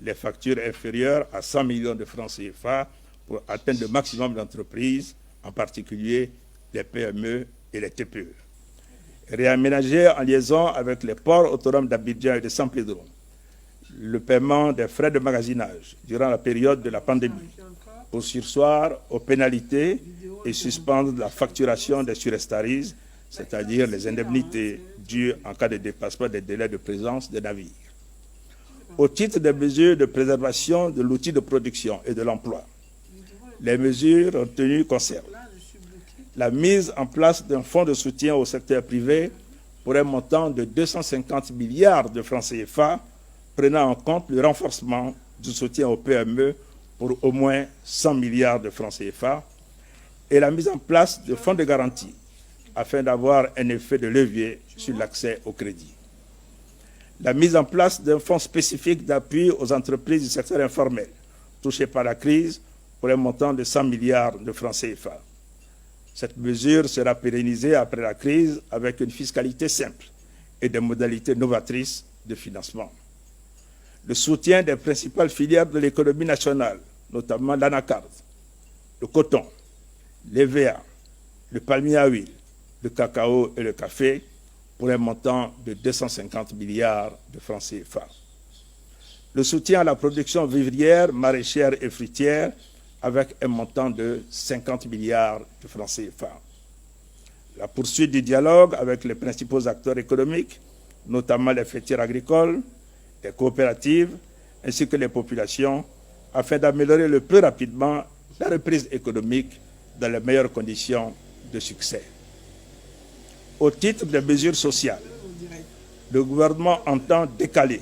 les factures inférieures à 100 millions de francs CFA pour atteindre le maximum d'entreprises, en particulier les PME et les TPE. Réaménager en liaison avec les ports autonomes d'Abidjan et de San Pedro le paiement des frais de magasinage durant la période de la pandémie pour surseoir aux pénalités et suspendre la facturation des surestaries, c'est-à-dire les indemnités dues en cas de dépassement des délais de présence des navires. Au titre des mesures de préservation de l'outil de production et de l'emploi, les mesures retenues concernent la mise en place d'un fonds de soutien au secteur privé pour un montant de 250 milliards de francs CFA, prenant en compte le renforcement du soutien aux PME pour au moins 100 milliards de francs CFA, et la mise en place de fonds de garantie afin d'avoir un effet de levier sur l'accès au crédit. La mise en place d'un fonds spécifique d'appui aux entreprises du secteur informel touchées par la crise pour un montant de 100 milliards de francs CFA. Cette mesure sera pérennisée après la crise avec une fiscalité simple et des modalités novatrices de financement. Le soutien des principales filières de l'économie nationale, notamment l'anacarde, le coton, l'EVA, le palmier à huile, le cacao et le café, pour un montant de 250 milliards de francs CFA. Le soutien à la production vivrière, maraîchère et fruitière, avec un montant de 50 milliards de francs CFA. La poursuite du dialogue avec les principaux acteurs économiques, notamment les filières agricoles, les coopératives, ainsi que les populations, afin d'améliorer le plus rapidement la reprise économique dans les meilleures conditions de succès. Au titre des mesures sociales, le gouvernement entend décaler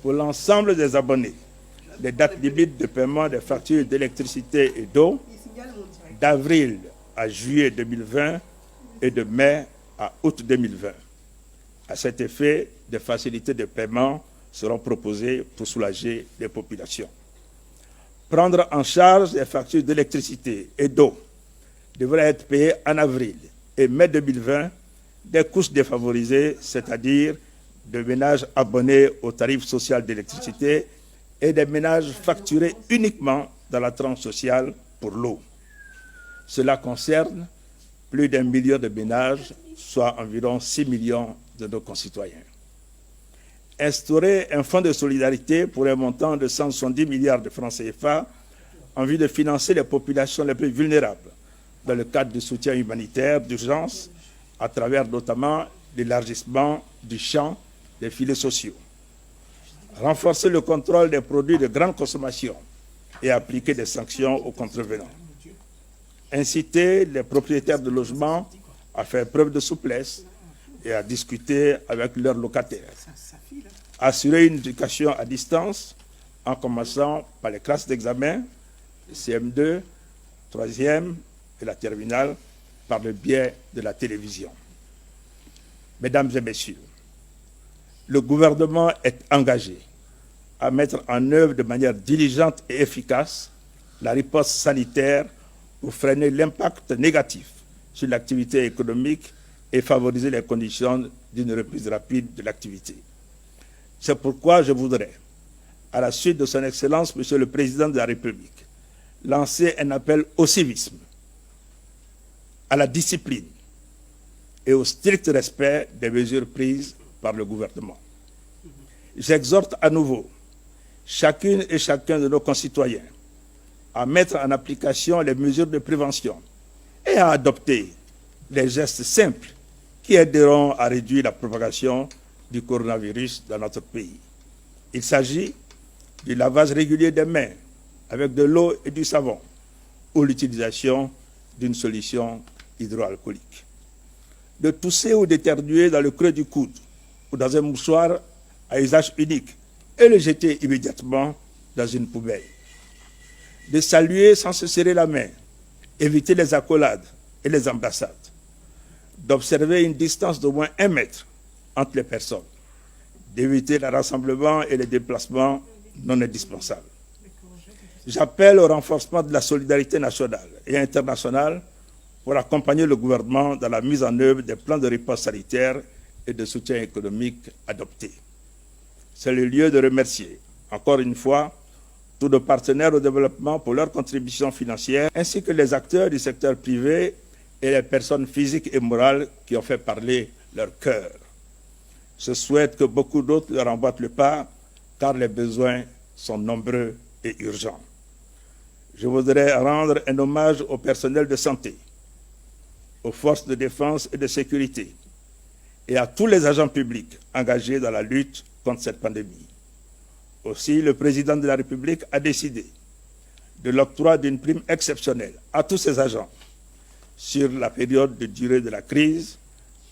pour l'ensemble des abonnés les dates limites de paiement des factures d'électricité et d'eau d'avril à juillet 2020 et de mai à août 2020. À cet effet, des facilités de paiement seront proposées pour soulager les populations. Prendre en charge les factures d'électricité et d'eau devrait être payées en avril et mai 2020 des couches défavorisées, c'est-à-dire de ménages abonnés au tarif social d'électricité et des ménages facturés uniquement dans la tranche sociale pour l'eau. Cela concerne plus d'1 million de ménages, soit environ 6 millions de nos concitoyens. Instaurer un fonds de solidarité pour un montant de 170 milliards de francs CFA en vue de financer les populations les plus vulnérables dans le cadre du soutien humanitaire d'urgence à travers notamment l'élargissement du champ des filets sociaux. Renforcer le contrôle des produits de grande consommation et appliquer des sanctions aux contrevenants. Inciter les propriétaires de logements à faire preuve de souplesse et à discuter avec leurs locataires. Assurer une éducation à distance en commençant par les classes d'examen, CM2, 3e et la terminale, par le biais de la télévision. Mesdames et messieurs, le gouvernement est engagé à mettre en œuvre de manière diligente et efficace la riposte sanitaire pour freiner l'impact négatif sur l'activité économique et favoriser les conditions d'une reprise rapide de l'activité. C'est pourquoi je voudrais, à la suite de son Excellence, Monsieur le Président de la République, lancer un appel au civisme, à la discipline et au strict respect des mesures prises par le gouvernement. J'exhorte à nouveau chacune et chacun de nos concitoyens à mettre en application les mesures de prévention et à adopter les gestes simples qui aideront à réduire la propagation du coronavirus dans notre pays. Il s'agit du lavage régulier des mains avec de l'eau et du savon ou l'utilisation d'une solution hydroalcoolique. De tousser ou d'éternuer dans le creux du coude ou dans un mouchoir à usage unique et le jeter immédiatement dans une poubelle. De saluer sans se serrer la main, éviter les accolades et les embrassades. D'observer une distance d'au moins 1 mètre entre les personnes. D'éviter les rassemblements et les déplacements non indispensables. J'appelle au renforcement de la solidarité nationale et internationale pour accompagner le gouvernement dans la mise en œuvre des plans de riposte sanitaire et de soutien économique adoptés. C'est le lieu de remercier, encore une fois, tous nos partenaires au développement pour leur contribution financière, ainsi que les acteurs du secteur privé et les personnes physiques et morales qui ont fait parler leur cœur. Je souhaite que beaucoup d'autres leur emboîtent le pas, car les besoins sont nombreux et urgents. Je voudrais rendre un hommage au personnel de santé, aux forces de défense et de sécurité, et à tous les agents publics engagés dans la lutte contre cette pandémie. Aussi, le président de la République a décidé de l'octroi d'une prime exceptionnelle à tous ces agents sur la période de durée de la crise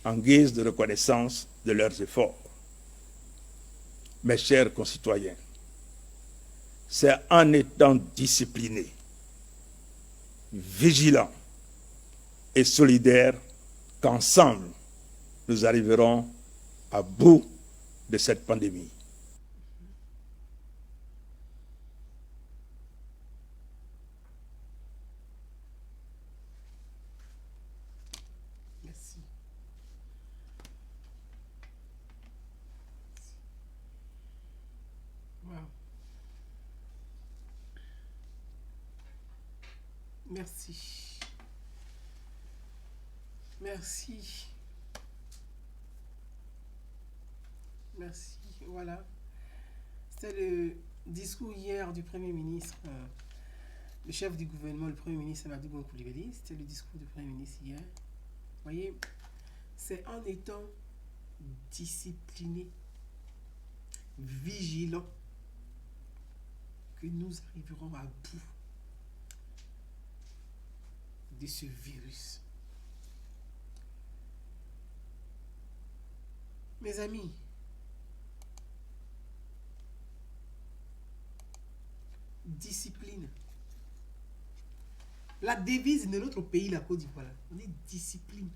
en guise de reconnaissance de leurs efforts. Mes chers concitoyens, c'est en étant disciplinés, vigilants et solidaires qu'ensemble, nous arriverons à bout de cette pandémie. Merci. Wow. Merci. Merci. Merci. Voilà. C'était le discours hier du Premier ministre, le chef du gouvernement, le Premier ministre Amadou Gon Coulibaly. C'était le discours du Premier ministre hier. Vous voyez, c'est en étant discipliné, vigilant, que nous arriverons à bout de ce virus. Mes amis, discipline. La devise de notre pays, la Côte d'Ivoire, on dit discipline.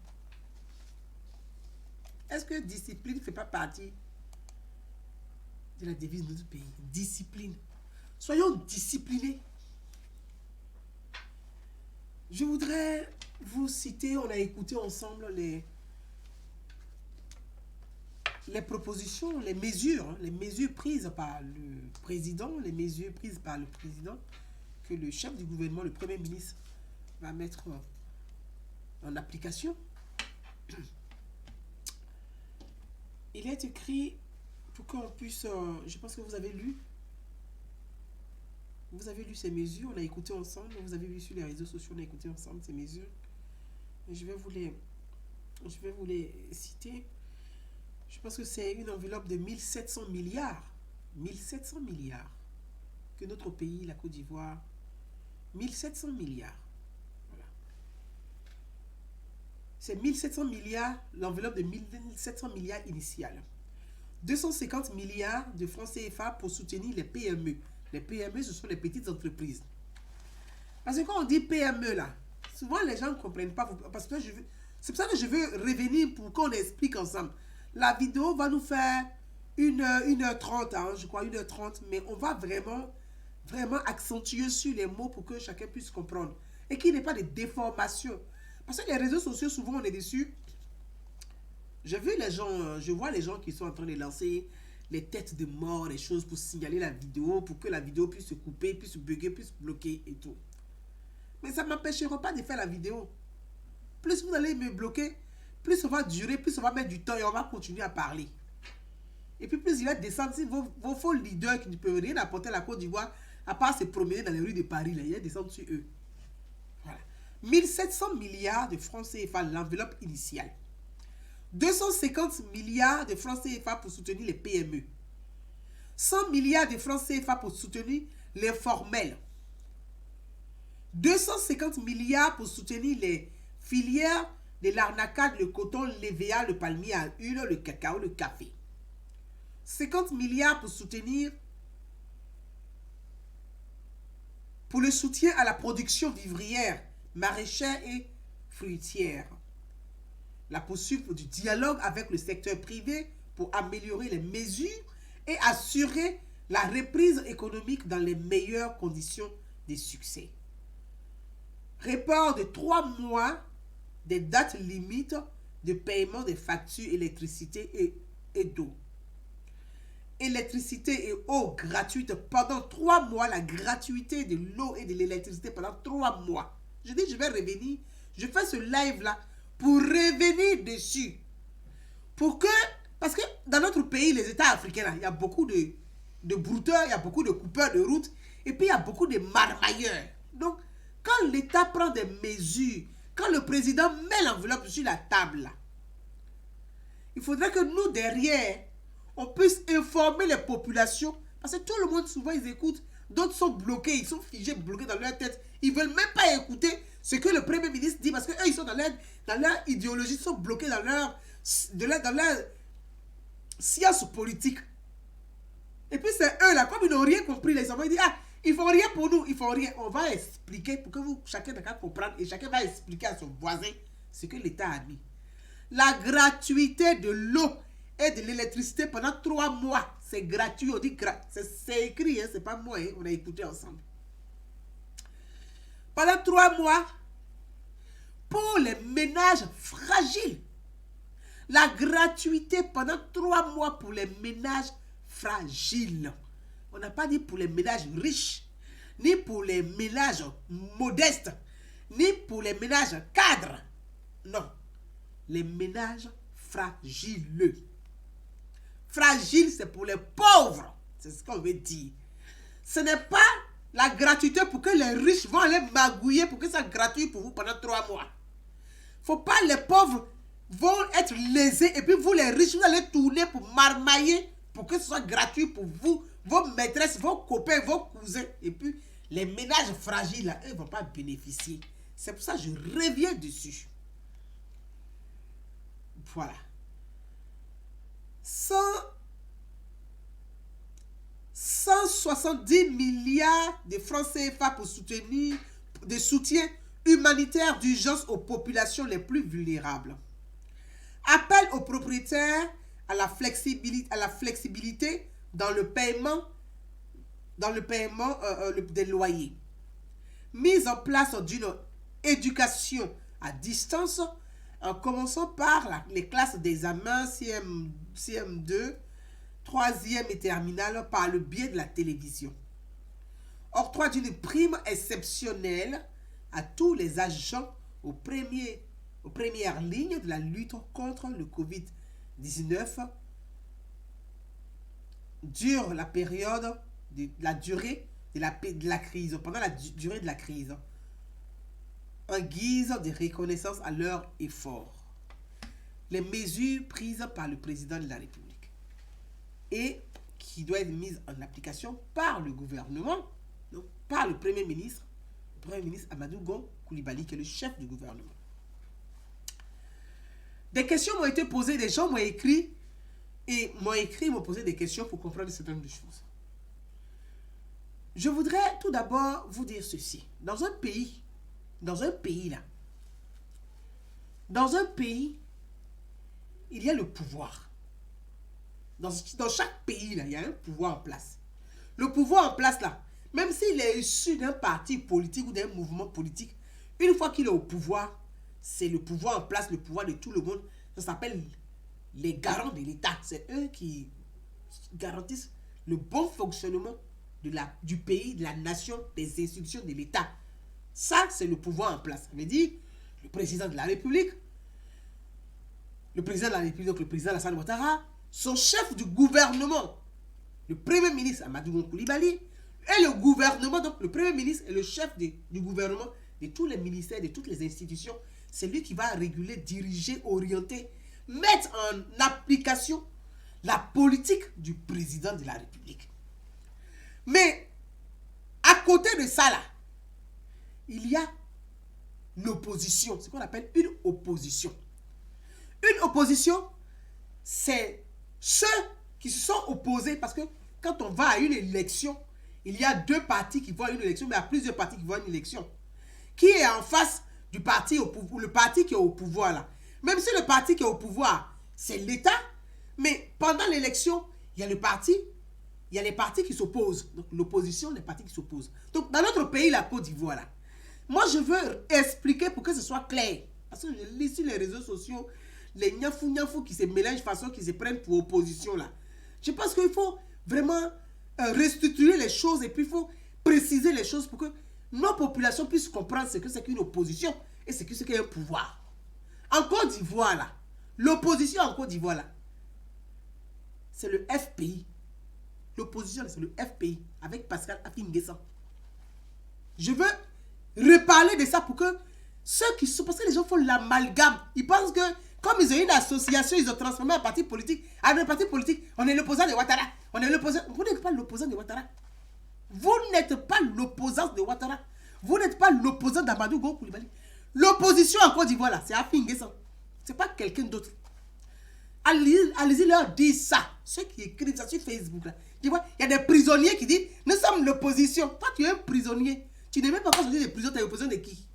Est-ce que discipline ne fait pas partie de la devise de notre pays? Discipline. Soyons disciplinés. Je voudrais vous citer, on a écouté ensemble les propositions, les mesures prises par le président, que le chef du gouvernement, le Premier ministre, va mettre en application. Il est écrit pour qu'on puisse, je pense que vous avez lu ces mesures, on a écouté ensemble, vous avez vu sur les réseaux sociaux, on a écouté ensemble ces mesures. Et je vais vous les citer. Je pense que c'est une enveloppe de 1700 milliards. 1700 milliards. Que notre pays, la Côte d'Ivoire, 1700 milliards. Voilà. C'est 1700 milliards, l'enveloppe de 1700 milliards initiale. 250 milliards de francs CFA pour soutenir les PME. Les PME, ce sont les petites entreprises. Parce que quand on dit PME, là, souvent les gens ne comprennent pas. Parce que c'est pour ça que je veux revenir pour qu'on explique ensemble. La vidéo va nous faire 1h30, hein, je crois 1h30, mais on va vraiment accentuer sur les mots pour que chacun puisse comprendre. Et qu'il n'y ait pas de déformation. Parce que les réseaux sociaux, souvent on est dessus. Je vois les gens qui sont en train de lancer les têtes de mort, les choses pour signaler la vidéo, pour que la vidéo puisse se couper, puisse se bugger, puisse se bloquer et tout. Mais ça ne m'empêchera pas de faire la vidéo. Plus vous allez me bloquer, plus ça va durer, plus ça va mettre du temps et on va continuer à parler. Et puis plus il va descendre, vos faux leaders qui ne peuvent rien apporter à la Côte d'Ivoire, à part se promener dans les rues de Paris, là, il va descendre sur eux. Voilà. 1700 milliards de francs CFA, l'enveloppe initiale. 250 milliards de francs CFA pour soutenir les PME. 100 milliards de francs CFA pour soutenir les formels. 250 milliards pour soutenir les filières de l'arnacade, le coton, l'EVA, le palmier à huile, le cacao, le café. 50 milliards pour le soutien à la production vivrière, maraîchère et fruitière. La poursuite du dialogue avec le secteur privé pour améliorer les mesures et assurer la reprise économique dans les meilleures conditions de succès. Report de 3 mois des dates limites de paiement des factures électricité et d'eau. Électricité et eau gratuite pendant 3 mois, la gratuité de l'eau et de l'électricité pendant 3 mois. Je dis, je vais revenir je fais ce live-là pour revenir dessus. Parce que dans notre pays, les États africains, là, il y a beaucoup de brouteurs, il y a beaucoup de coupeurs de route, et puis il y a beaucoup de marmailleurs. Donc, quand l'État prend des mesures, quand le président met l'enveloppe sur la table, là, il faudrait que nous, derrière, on puisse informer les populations. Parce que tout le monde, souvent, ils écoutent. D'autres sont bloqués, ils sont figés, bloqués dans leur tête. Ils ne veulent même pas écouter ce que le Premier ministre dit. Parce qu'eux, ils sont dans leur idéologie, ils sont bloqués dans leur science politique. Et puis, c'est eux, là, comme ils n'ont rien compris, les enfants, ils disent, ah, ils ne font rien pour nous, ils ne font rien. On va expliquer pour que chacun d'accord comprendre et chacun va expliquer à son voisin ce que l'État a mis. La gratuité de l'eau et de l'électricité pendant 3 mois. C'est gratuit, on dit c'est écrit, hein, c'est pas moi, hein, on a écouté ensemble. Pendant 3 mois, pour les ménages fragiles. La gratuité pendant 3 mois pour les ménages fragiles. On n'a pas dit pour les ménages riches, ni pour les ménages modestes, ni pour les ménages cadres. Non. Les ménages fragiles. Fragile, c'est pour les pauvres. C'est ce qu'on veut dire. Ce n'est pas la gratuité pour que les riches vont aller magouiller pour que ça soit gratuit pour vous pendant 3 mois. Faut pas les pauvres vont être lésés et puis vous les riches, vous allez tourner pour marmailler pour que ce soit gratuit pour vous, vos maîtresses, vos copains, vos cousins. Et puis les ménages fragiles, là, eux ne vont pas bénéficier. C'est pour ça que je reviens dessus. Voilà. 170 milliards de francs CFA pour soutenir des soutiens humanitaires d'urgence aux populations les plus vulnérables. Appel aux propriétaires à la flexibilité dans le paiement des loyers. Mise en place d'une éducation à distance en commençant par les classes d'examen CM2, 3e et terminale par le biais de la télévision. Octroi d'une prime exceptionnelle à tous les agents aux premières lignes de la lutte contre le Covid-19 dure la période de la durée de la crise, pendant la durée de la crise, en guise de reconnaissance à leur effort. Les mesures prises par le président de la République et qui doivent être mises en application par le gouvernement, donc par le Premier ministre Amadou Gon Coulibaly, qui est le chef du gouvernement. Des questions m'ont été posées, des gens m'ont écrit, m'ont posé des questions pour comprendre certaines choses. Je voudrais tout d'abord vous dire ceci. Dans un pays, il y a le pouvoir. Dans chaque pays, là, il y a un pouvoir en place. Le pouvoir en place, là, même s'il est issu d'un parti politique ou d'un mouvement politique, une fois qu'il est au pouvoir, c'est le pouvoir en place, le pouvoir de tout le monde. Ça s'appelle les garants de l'État. C'est eux qui garantissent le bon fonctionnement du pays, de la nation, des institutions de l'État. Ça, c'est le pouvoir en place. Ça veut dire le président de la République, donc le président Alassane Ouattara, son chef du gouvernement, le Premier ministre Amadou Gon Coulibaly, et le gouvernement, donc le Premier ministre et le chef du gouvernement, de tous les ministères, de toutes les institutions. C'est lui qui va réguler, diriger, orienter, mettre en application la politique du président de la République. Mais, à côté de ça, là, il y a l'opposition, ce qu'on appelle une opposition. Une opposition, c'est ceux qui se sont opposés, parce que quand on va à une élection, il y a 2 partis qui vont à une élection, mais il y a plusieurs partis qui vont à une élection. Qui est en face du parti au pouvoir, le parti qui est au pouvoir là. Même si le parti qui est au pouvoir, c'est l'État, mais pendant l'élection, il y a les partis qui s'opposent. Donc l'opposition, les partis qui s'opposent. Donc dans notre pays, la Côte d'Ivoire là, moi je veux expliquer pour que ce soit clair. Parce que je lis sur les réseaux sociaux, les nyafou qui se mélangent façon qui se prennent pour opposition là. Je pense qu'il faut vraiment restructurer les choses et puis il faut préciser les choses pour que nos populations puissent comprendre ce que c'est qu'une opposition et ce que c'est qu'un pouvoir. En Côte d'Ivoire, là, l'opposition en Côte d'Ivoire, là, c'est le FPI. L'opposition, c'est le FPI avec Pascal Affi-N'Guessan. Je veux reparler de ça pour que ceux qui sont... Parce que les gens font l'amalgame. Ils pensent que comme ils ont une association, ils ont transformé un parti politique. Avec un parti politique, on est l'opposant de Ouattara. On est l'opposant... Vous n'êtes pas l'opposant de Ouattara. Vous n'êtes pas l'opposant de Ouattara. Vous n'êtes pas l'opposant d'Amadou Go Koulibaly. L'opposition en Côte d'Ivoire, là, c'est Affi-N'Guessan. Ce n'est pas quelqu'un d'autre. Allez-y leur dire ça. Ceux qui écrivent ça sur Facebook, là. Tu vois, il y a des prisonniers qui disent, nous sommes l'opposition. Toi, tu es un prisonnier. Tu n'es même pas sorti des prisons, tu es opposé de qui?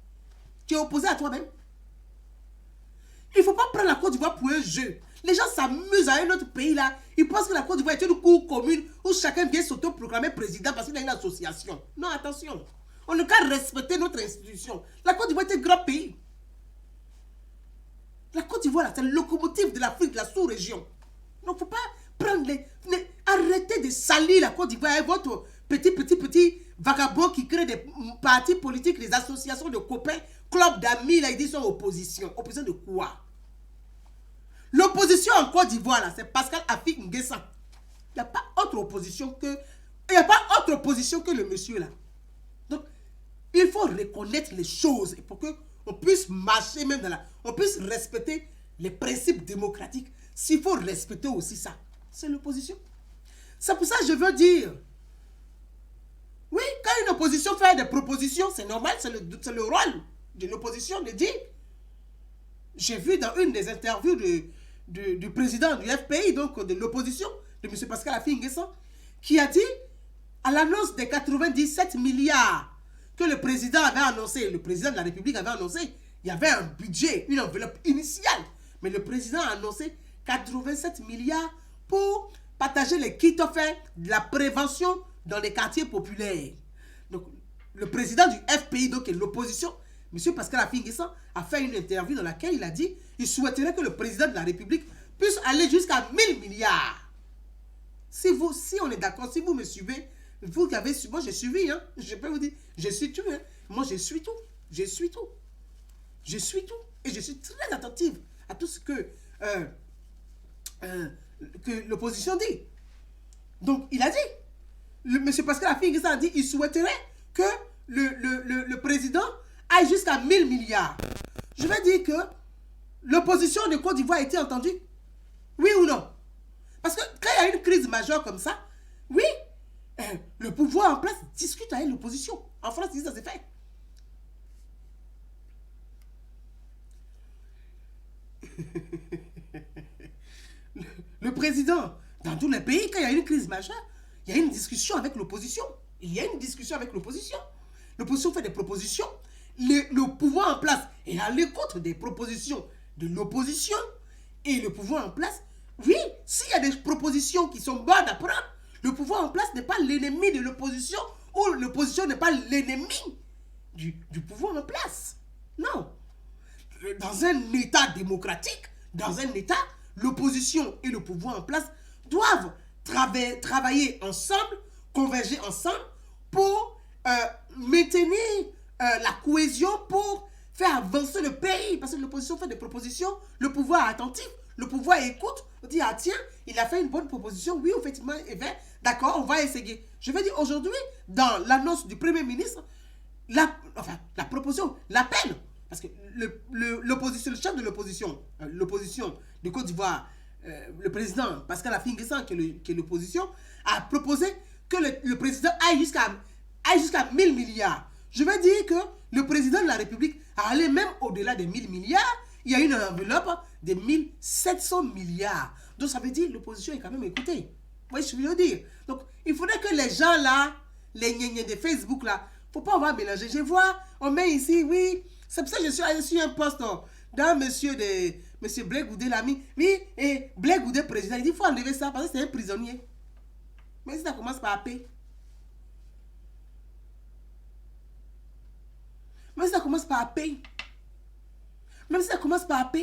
Tu es opposé à toi-même. Il ne faut pas prendre la Côte d'Ivoire pour un jeu. Les gens s'amusent à un autre pays là. Ils pensent que la Côte d'Ivoire est une cour commune où chacun vient s'autoproclamer président parce qu'il a une association. Non, attention. On ne peut respecter notre institution. La Côte d'Ivoire est un grand pays. La Côte d'Ivoire, c'est le locomotive de l'Afrique, de la sous-région. Donc, il ne faut pas prendre arrêtez de salir la Côte d'Ivoire avec votre petit vagabond qui crée des partis politiques, des associations de copains, clubs d'amis, là, ils disent sont opposition. Opposition de quoi? L'opposition en Côte d'Ivoire, là, c'est Pascal Affi-N'Guessan. Il n'y a pas autre opposition que... Il n'y a pas autre opposition que le monsieur, là. Donc, il faut reconnaître les choses pour qu'on puisse marcher même dans la... On puisse respecter les principes démocratiques. S'il faut respecter aussi ça, c'est l'opposition. C'est pour ça que je veux dire... Oui, quand une opposition fait des propositions, c'est normal, c'est le rôle de l'opposition de dire. J'ai vu dans une des interviews du président du FPI, donc de l'opposition, de M. Pascal Affi-N'Guessan, qui a dit, à l'annonce des 97 milliards que le président avait annoncé, le président de la République avait annoncé, il y avait un budget, une enveloppe initiale, mais le président a annoncé 87 milliards pour partager les kits offerts de la prévention dans les quartiers populaires. Donc, le président du FPI, donc l'opposition, M. Pascal Affi-N'Guessan, a fait une interview dans laquelle il a dit qu'il souhaiterait que le président de la République puisse aller jusqu'à 1000 milliards. Si on est d'accord, si vous me suivez, vous qui avez suivi, moi j'ai suivi, hein, je peux vous dire, je suis tout, hein, moi je suis tout, je suis tout. Je suis tout. Et je suis très attentive à tout ce que l'opposition dit. Donc, il a dit, M. Pascal Affi-N'Guessan a dit qu'il souhaiterait que le président aille jusqu'à 1000 milliards. Je vais dire que l'opposition de Côte d'Ivoire a été entendue. Oui ou non? Parce que quand il y a une crise majeure comme ça, oui, le pouvoir en place discute avec l'opposition. En France, ça s'est fait. Le président, dans tous les pays, quand il y a une crise majeure, il y a une discussion avec l'opposition. Il y a une discussion avec l'opposition. L'opposition fait des propositions. Le pouvoir en place est à l'écoute des propositions de l'opposition. Et le pouvoir en place, oui, s'il y a des propositions qui sont bonnes à prendre, le pouvoir en place n'est pas l'ennemi de l'opposition ou l'opposition n'est pas l'ennemi du pouvoir en place. Non. Dans un État démocratique, dans un État, l'opposition et le pouvoir en place doivent travailler ensemble, converger ensemble pour maintenir la cohésion, pour faire avancer le pays. Parce que l'opposition fait des propositions, le pouvoir est attentif, le pouvoir écoute, on dit, ah tiens, il a fait une bonne proposition, oui, effectivement, d'accord, on va essayer. Je vais dire, aujourd'hui, dans l'annonce du Premier ministre, la proposition, l'appel, parce que l'opposition, le chef de l'opposition de Côte d'Ivoire, le président Pascal Affi-N'Guessan, qui est l'opposition, a proposé que le président aille jusqu'à 1000 milliards. Je vais dire que le président de la République a allé même au-delà des 1000 milliards. Il y a une enveloppe de 1700 milliards. Donc ça veut dire que l'opposition est quand même écoutée. Vous voyez ce que je veux dire? Donc il faudrait que les gens là, les gnégnés de Facebook là, il ne faut pas avoir mélanger. Je vois, on met ici, oui, c'est pour ça que je suis allé sur un poste d'un monsieur Blé Goudé l'ami. Oui, et Blé Goudé président, il dit qu'il faut enlever ça parce que c'est un prisonnier. Mais si ça commence par AP. Même si ça commence par AP. Même si ça commence par AP.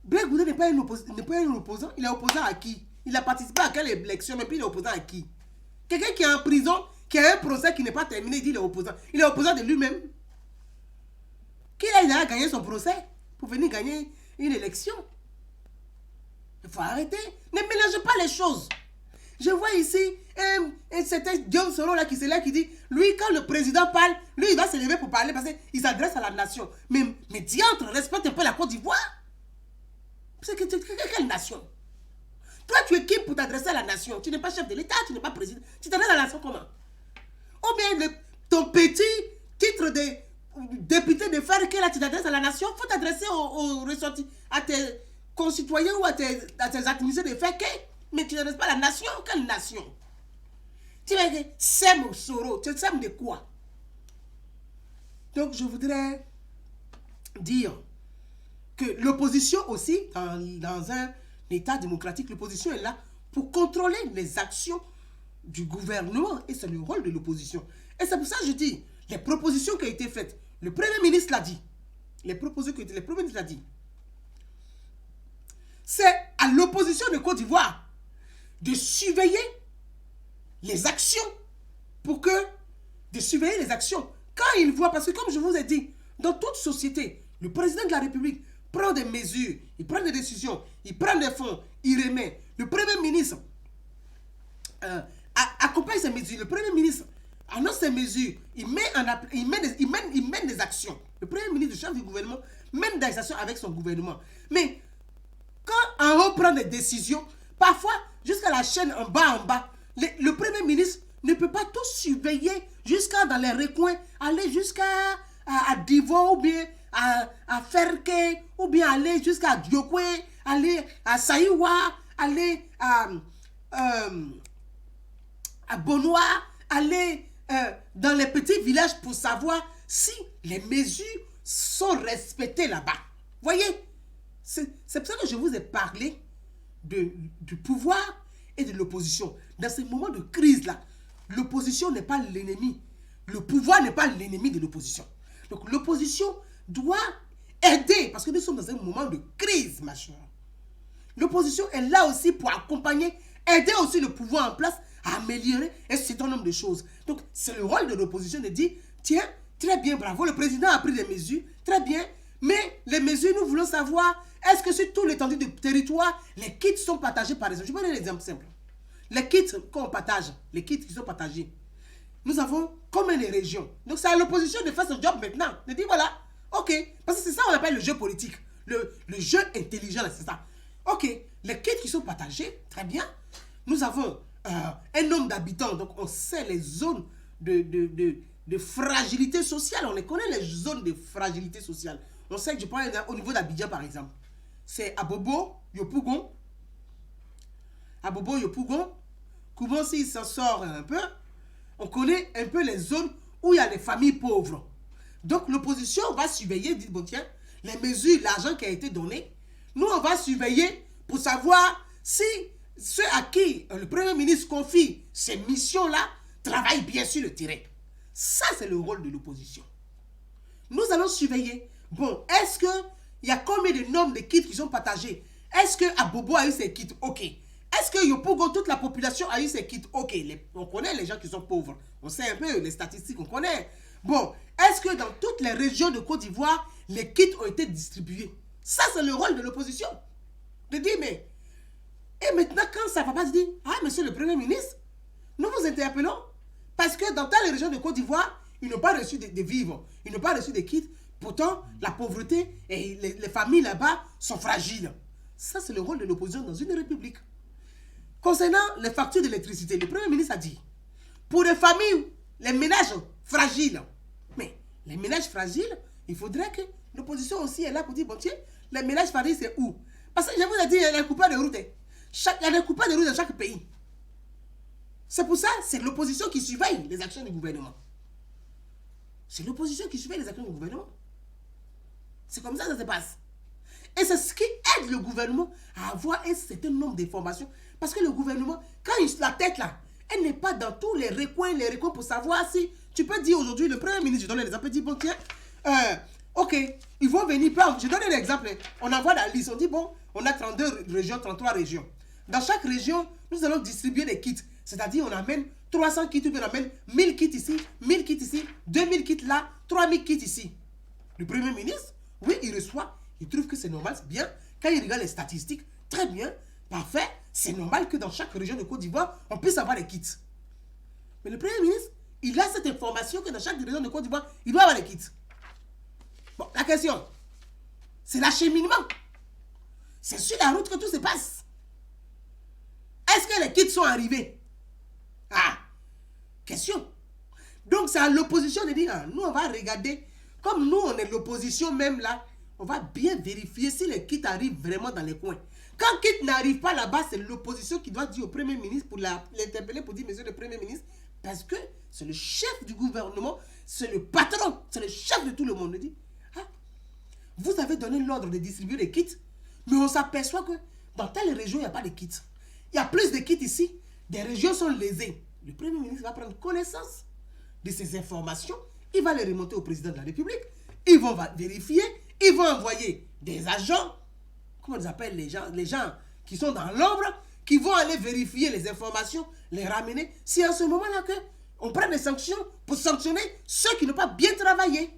Blé Goudé n'est pas un opposant. Il est opposant à qui? Il a participé à quelle élection? Mais puis il est opposant à qui? Quelqu'un qui est en prison, qui a un procès qui n'est pas terminé, il dit qu'il est opposant. Il est opposant de lui-même. Qu'il a déjà gagné son procès pour venir gagner une élection. Il faut arrêter. Ne mélangez pas les choses. Je vois ici un certain John Soro là qui c'est là qui dit, lui quand le président parle, lui il va se lever pour parler parce qu'il s'adresse à la nation. Mais diantre, respecte un peu la Côte d'Ivoire. C'est quelle nation? Toi tu es qui pour t'adresser à la nation? Tu n'es pas chef de l'État, tu n'es pas président. Tu t'adresses à la nation comment? Ou bien ton petit titre de député de faire que là tu t'adresses à la nation, il faut t'adresser aux ressortis, à tes concitoyens ou à tes administrés de faire que. Mais tu n'adresses pas à la nation. Quelle nation? Tu vas dire, sème Soro. Tu sèmes de quoi? Donc, je voudrais dire que l'opposition aussi, dans un État démocratique, l'opposition est là pour contrôler les actions du gouvernement et c'est le rôle de l'opposition. Et c'est pour ça que je dis, les propositions qui ont été faites, le Premier ministre l'a dit, le Premier ministre l'a dit, c'est à l'opposition de Côte d'Ivoire de surveiller les actions de surveiller les actions. Quand il voit, parce que comme je vous ai dit, dans toute société, le président de la République prend des mesures, il prend des décisions, il prend des fonds, il remet. Le Premier ministre accompagne ces mesures. Le Premier ministre annonce ces mesures, il mène des actions. Le Premier ministre, le chef du gouvernement, mène des actions avec son gouvernement. Mais quand en haut prend des décisions, parfois, jusqu'à la chaîne en bas, le Premier ministre ne peut pas tout surveiller jusqu'à dans les recoins, aller jusqu'à Divo, ou bien à Ferke, ou bien aller jusqu'à Diokwe, aller à Saïwa, aller à Bonoa, aller dans les petits villages pour savoir si les mesures sont respectées là-bas. Voyez, c'est pour ça que je vous ai parlé du pouvoir et de l'opposition. Dans ces moments de crise-là, l'opposition n'est pas l'ennemi. Le pouvoir n'est pas l'ennemi de l'opposition. Donc l'opposition doit aider, parce que nous sommes dans un moment de crise, ma chère. L'opposition est là aussi pour accompagner, aider aussi le pouvoir en place à améliorer un certain nombre de choses. Donc c'est le rôle de l'opposition de dire, tiens, très bien, bravo, le président a pris des mesures, très bien, mais les mesures, nous voulons savoir, est-ce que sur tout l'étendue du territoire, les kits sont partagés par exemple? Je vais donner un exemple simple. Les kits qu'on partage, les kits qui sont partagés, nous avons combien de régions? Donc c'est à l'opposition de faire ce job maintenant. De dire voilà, ok, parce que c'est ça qu'on appelle le jeu politique. Le jeu intelligent, c'est ça. Ok, les kits qui sont partagés, très bien. Nous avons un nombre d'habitants, donc on sait les zones de fragilité sociale. On les connaît, les zones de fragilité sociale. On sait que je prends au niveau d'Abidjan par exemple. C'est Abobo, Yopougon. Abobo, Yopougon. Koubon, s'il s'en sort un peu, on connaît un peu les zones où il y a les familles pauvres. Donc l'opposition va surveiller, dit bon tiens, les mesures, l'argent qui a été donné, nous on va surveiller pour savoir si ceux à qui le Premier ministre confie ces missions-là travaillent bien sur le terrain. Ça, c'est le rôle de l'opposition. Nous allons surveiller. Bon, est-ce qu'il y a combien de nombres de kits qui sont partagés? Est-ce que Abobo a eu ses kits? Ok. Est-ce que Yopougon, toute la population a eu ses kits? Ok. On connaît les gens qui sont pauvres. On sait un peu les statistiques, on connaît. Bon, est-ce que dans toutes les régions de Côte d'Ivoire, les kits ont été distribués? Ça, c'est le rôle de l'opposition. De dire, mais... Et maintenant, quand ça ne va pas se dire, ah, monsieur le Premier ministre, nous vous interpellons parce que dans toutes les régions de Côte d'Ivoire, ils n'ont pas reçu des vivres, ils n'ont pas reçu des kits. Pourtant, la pauvreté et les familles là-bas sont fragiles. Ça, c'est le rôle de l'opposition dans une république. Concernant les factures d'électricité, le Premier ministre a dit, pour les familles, les ménages fragiles, mais les ménages fragiles, il faudrait que l'opposition aussi est là pour dire, bon tiens, les ménages fragiles, c'est où? Parce que je vous ai dit, il y a des coupables de route. Il y a des coupables de route dans chaque pays. C'est pour ça, c'est l'opposition qui surveille les actions du gouvernement. C'est l'opposition qui surveille les actions du gouvernement. C'est comme ça que ça se passe. Et c'est ce qui aide le gouvernement à avoir un certain nombre d'informations. Parce que le gouvernement, quand la tête là, elle n'est pas dans tous les recoins pour savoir si... Tu peux dire aujourd'hui, le Premier ministre, je donne l'exemple, dit, bon tiens, ok, ils vont venir, je donne un exemple, on envoie la liste, on dit, bon, on a 32 régions, 33 régions. Dans chaque région, nous allons distribuer des kits. C'est-à-dire, on amène 300 kits, tu ramènes 1000 kits ici, 1000 kits ici, 2000 kits là, 3000 kits ici. Le Premier ministre, oui, il reçoit, il trouve que c'est normal, c'est bien. Quand il regarde les statistiques, très bien, parfait, c'est normal que dans chaque région de Côte d'Ivoire, on puisse avoir les kits. Mais le Premier ministre, il a cette information que dans chaque région de Côte d'Ivoire, il doit avoir les kits. Bon, la question, c'est l'acheminement. C'est sur la route que tout se passe. Est-ce que les kits sont arrivés? Ah, question. Donc, c'est à l'opposition de dire, nous, on va regarder, comme nous, on est l'opposition même là, on va bien vérifier si les kits arrivent vraiment dans les coins. Quand kit n'arrive pas là-bas, c'est l'opposition qui doit dire au Premier ministre pour l'interpeller, pour dire, monsieur le Premier ministre, parce que c'est le chef du gouvernement, c'est le patron, c'est le chef de tout le monde. Il dit, ah, vous avez donné l'ordre de distribuer les kits, mais on s'aperçoit que dans telle région, il n'y a pas de kits. Il y a plus de kits ici, des régions sont lésées. Le Premier ministre va prendre connaissance de ces informations, il va les remonter au président de la République, ils vont vérifier, ils vont envoyer des agents, comment ils appellent les gens qui sont dans l'ombre, qui vont aller vérifier les informations, les ramener. C'est à ce moment-là qu'on prend des sanctions pour sanctionner ceux qui n'ont pas bien travaillé.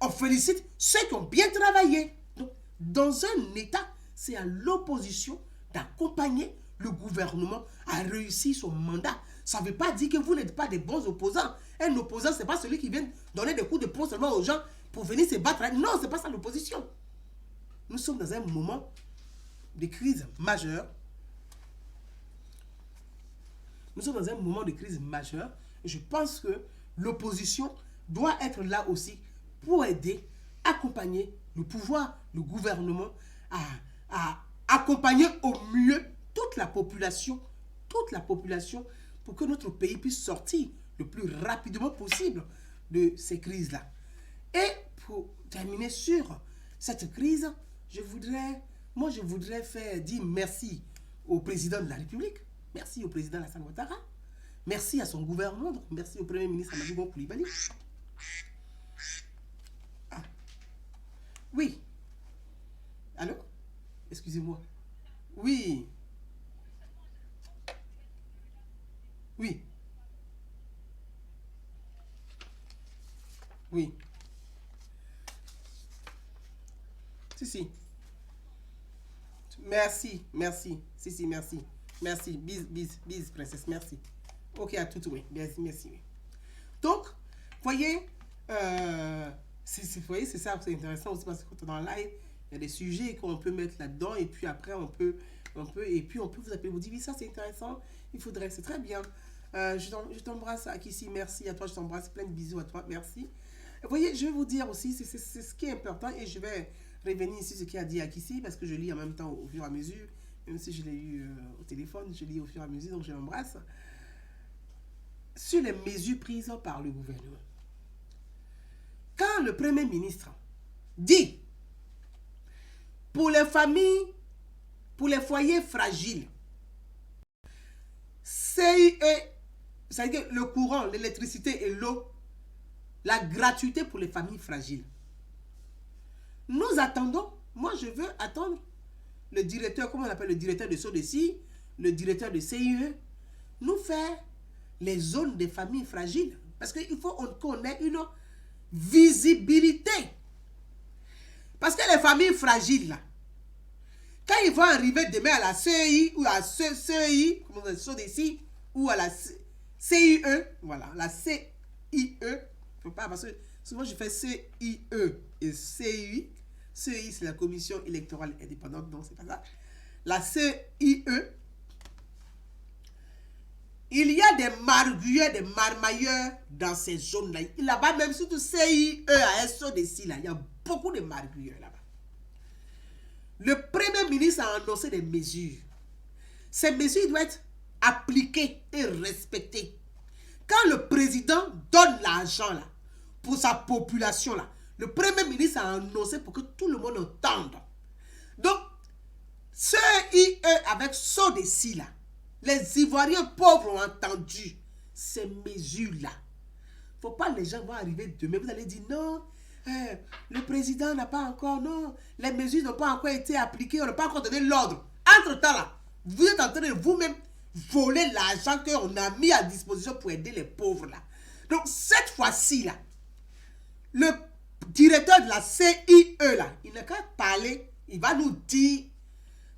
On félicite ceux qui ont bien travaillé. Donc, dans un État, c'est à l'opposition d'accompagner le gouvernement à réussir son mandat. Ça ne veut pas dire que vous n'êtes pas des bons opposants. Un opposant, ce n'est pas celui qui vient donner des coups de poing seulement aux gens pour venir se battre. Non, ce n'est pas ça l'opposition. Nous sommes dans un moment de crise majeure. Nous sommes dans un moment de crise majeure. Je pense que l'opposition doit être là aussi pour aider, accompagner le pouvoir, le gouvernement, à accompagner au mieux toute la population pour que notre pays puisse sortir le plus rapidement possible de ces crises-là. Et pour terminer sur cette crise, je voudrais dire merci au président de la République, merci au président Alassane Ouattara, merci à son gouvernement, donc merci au Premier ministre Amadou Bon Coulibaly. Ah. Oui. Allô? Excusez-moi. Oui. Oui. Oui. Si. Merci. Si, merci. Merci. Bis, princesse, merci. Ok, à tout, oui. Merci. Donc, voyez, voyez, c'est ça, c'est intéressant aussi parce que quand on est en live, il y a des sujets qu'on peut mettre là-dedans et puis après, on peut vous appeler, vous dire, oui, ça c'est intéressant, il faudrait, c'est très bien. Je t'embrasse, Akissi, merci à toi, je t'embrasse, plein de bisous à toi, merci. Vous voyez, je vais vous dire aussi, c'est ce qui est important et je vais revenir ici ce qu'il a dit Akissi parce que je lis en même temps au fur et à mesure, même si je l'ai eu au téléphone, je lis au fur et à mesure, donc je l'embrasse. Sur les mesures prises par le gouvernement. Quand le Premier ministre dit pour les familles, pour les foyers fragiles, CIE, c'est-à-dire le courant, l'électricité et l'eau, la gratuité pour les familles fragiles. Nous attendons, moi je veux attendre le directeur, comment on appelle le directeur de SODECI, le directeur de CIE, nous faire les zones des familles fragiles. Parce qu'il faut qu'on ait une visibilité. Parce que les familles fragiles, là, quand ils vont arriver demain à la CEI ou à la CEI, comment on dit, SODECI, ou à la CIE, voilà, la CIE, faut pas, parce que souvent je fais CIE et CIE. CEI, c'est la Commission électorale indépendante, donc c'est pas ça. La CIE, il y a des marguilleurs, des marmailleurs dans ces zones-là. Là-bas, même surtout CIE, à SODECI, là, il y a beaucoup de marguilleurs là-bas. Le Premier ministre a annoncé des mesures. Ces mesures doivent être appliquées et respectées. Quand le président donne l'argent là, pour sa population là, le Premier ministre a annoncé pour que tout le monde entende. Donc, CIE avec SODECI là, les Ivoiriens pauvres ont entendu ces mesures-là. Il ne faut pas les gens vont arriver demain. Vous allez dire non, le président n'a pas encore, non, les mesures n'ont pas encore été appliquées, on n'a pas encore donné l'ordre. Entre-temps là, vous êtes en train de vous-même voler l'argent qu'on a mis à disposition pour aider les pauvres là. Donc cette fois-ci là, le directeur de la CIE là, il n'a qu'à parler, il va nous dire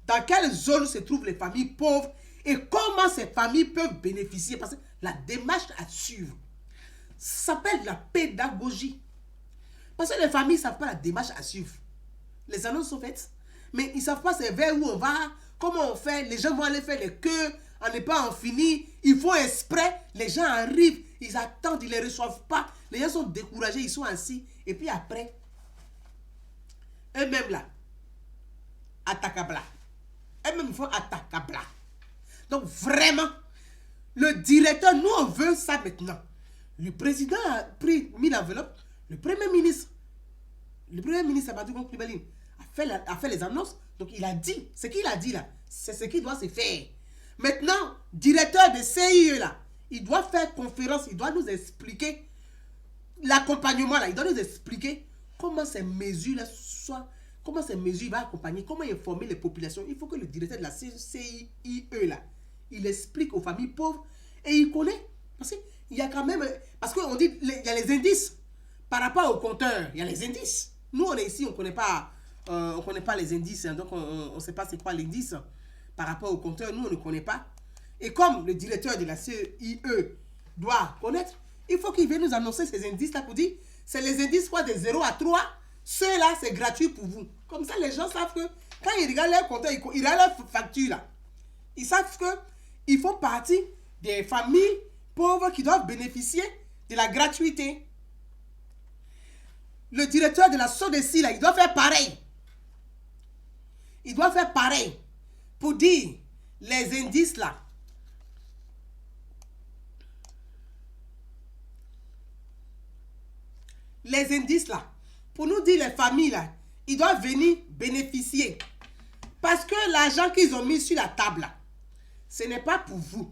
dans quelle zone se trouvent les familles pauvres et comment ces familles peuvent bénéficier. Parce que la démarche à suivre, ça s'appelle la pédagogie. Parce que les familles ne savent pas la démarche à suivre. Les annonces sont faites, mais ils ne savent pas c'est vers où on va, comment on fait. Les gens vont aller faire les queues, on n'est pas en fini. Ils font exprès, les gens arrivent, ils attendent, ils ne les reçoivent pas. Les gens sont découragés, ils sont assis. Et puis après, eux-mêmes là, attaquabla. Eux-mêmes ils font attaquabla. Donc vraiment, le directeur, nous on veut ça maintenant. Le président a mis l'enveloppe, le premier ministre Amadou Coulibaly a fait les annonces. Donc il a dit, ce qu'il a dit là, c'est ce qui doit se faire. Maintenant, directeur de CIE là, il doit faire conférence, il doit nous expliquer l'accompagnement là, il doit nous expliquer comment ces mesures là soient, comment ces mesures va accompagner, comment informer les populations. Il faut que le directeur de la CIE là, il explique aux familles pauvres et il connaît. Parce qu'il y a quand même, parce qu'on dit, il y a les indices par rapport au compteur, il y a les indices. Nous on est ici, on ne connaît pas les indices, hein, donc on ne sait pas c'est quoi l'indice par rapport au compteur, nous on ne connaît pas. Et comme le directeur de la CIE doit connaître, il faut qu'il vienne nous annoncer ces indices là pour dire, c'est les indices quoi de 0 à 3, ceux-là c'est gratuit pour vous. Comme ça les gens savent que quand ils regardent leur compteur, ils regardent leur facture là, ils savent que ils font partie des familles pauvres qui doivent bénéficier de la gratuité. Le directeur de la SODECI là, il doit faire pareil. Il doit faire pareil pour dire les indices là. Les indices là, pour nous dire les familles là, ils doivent venir bénéficier. Parce que l'argent qu'ils ont mis sur la table là, ce n'est pas pour vous,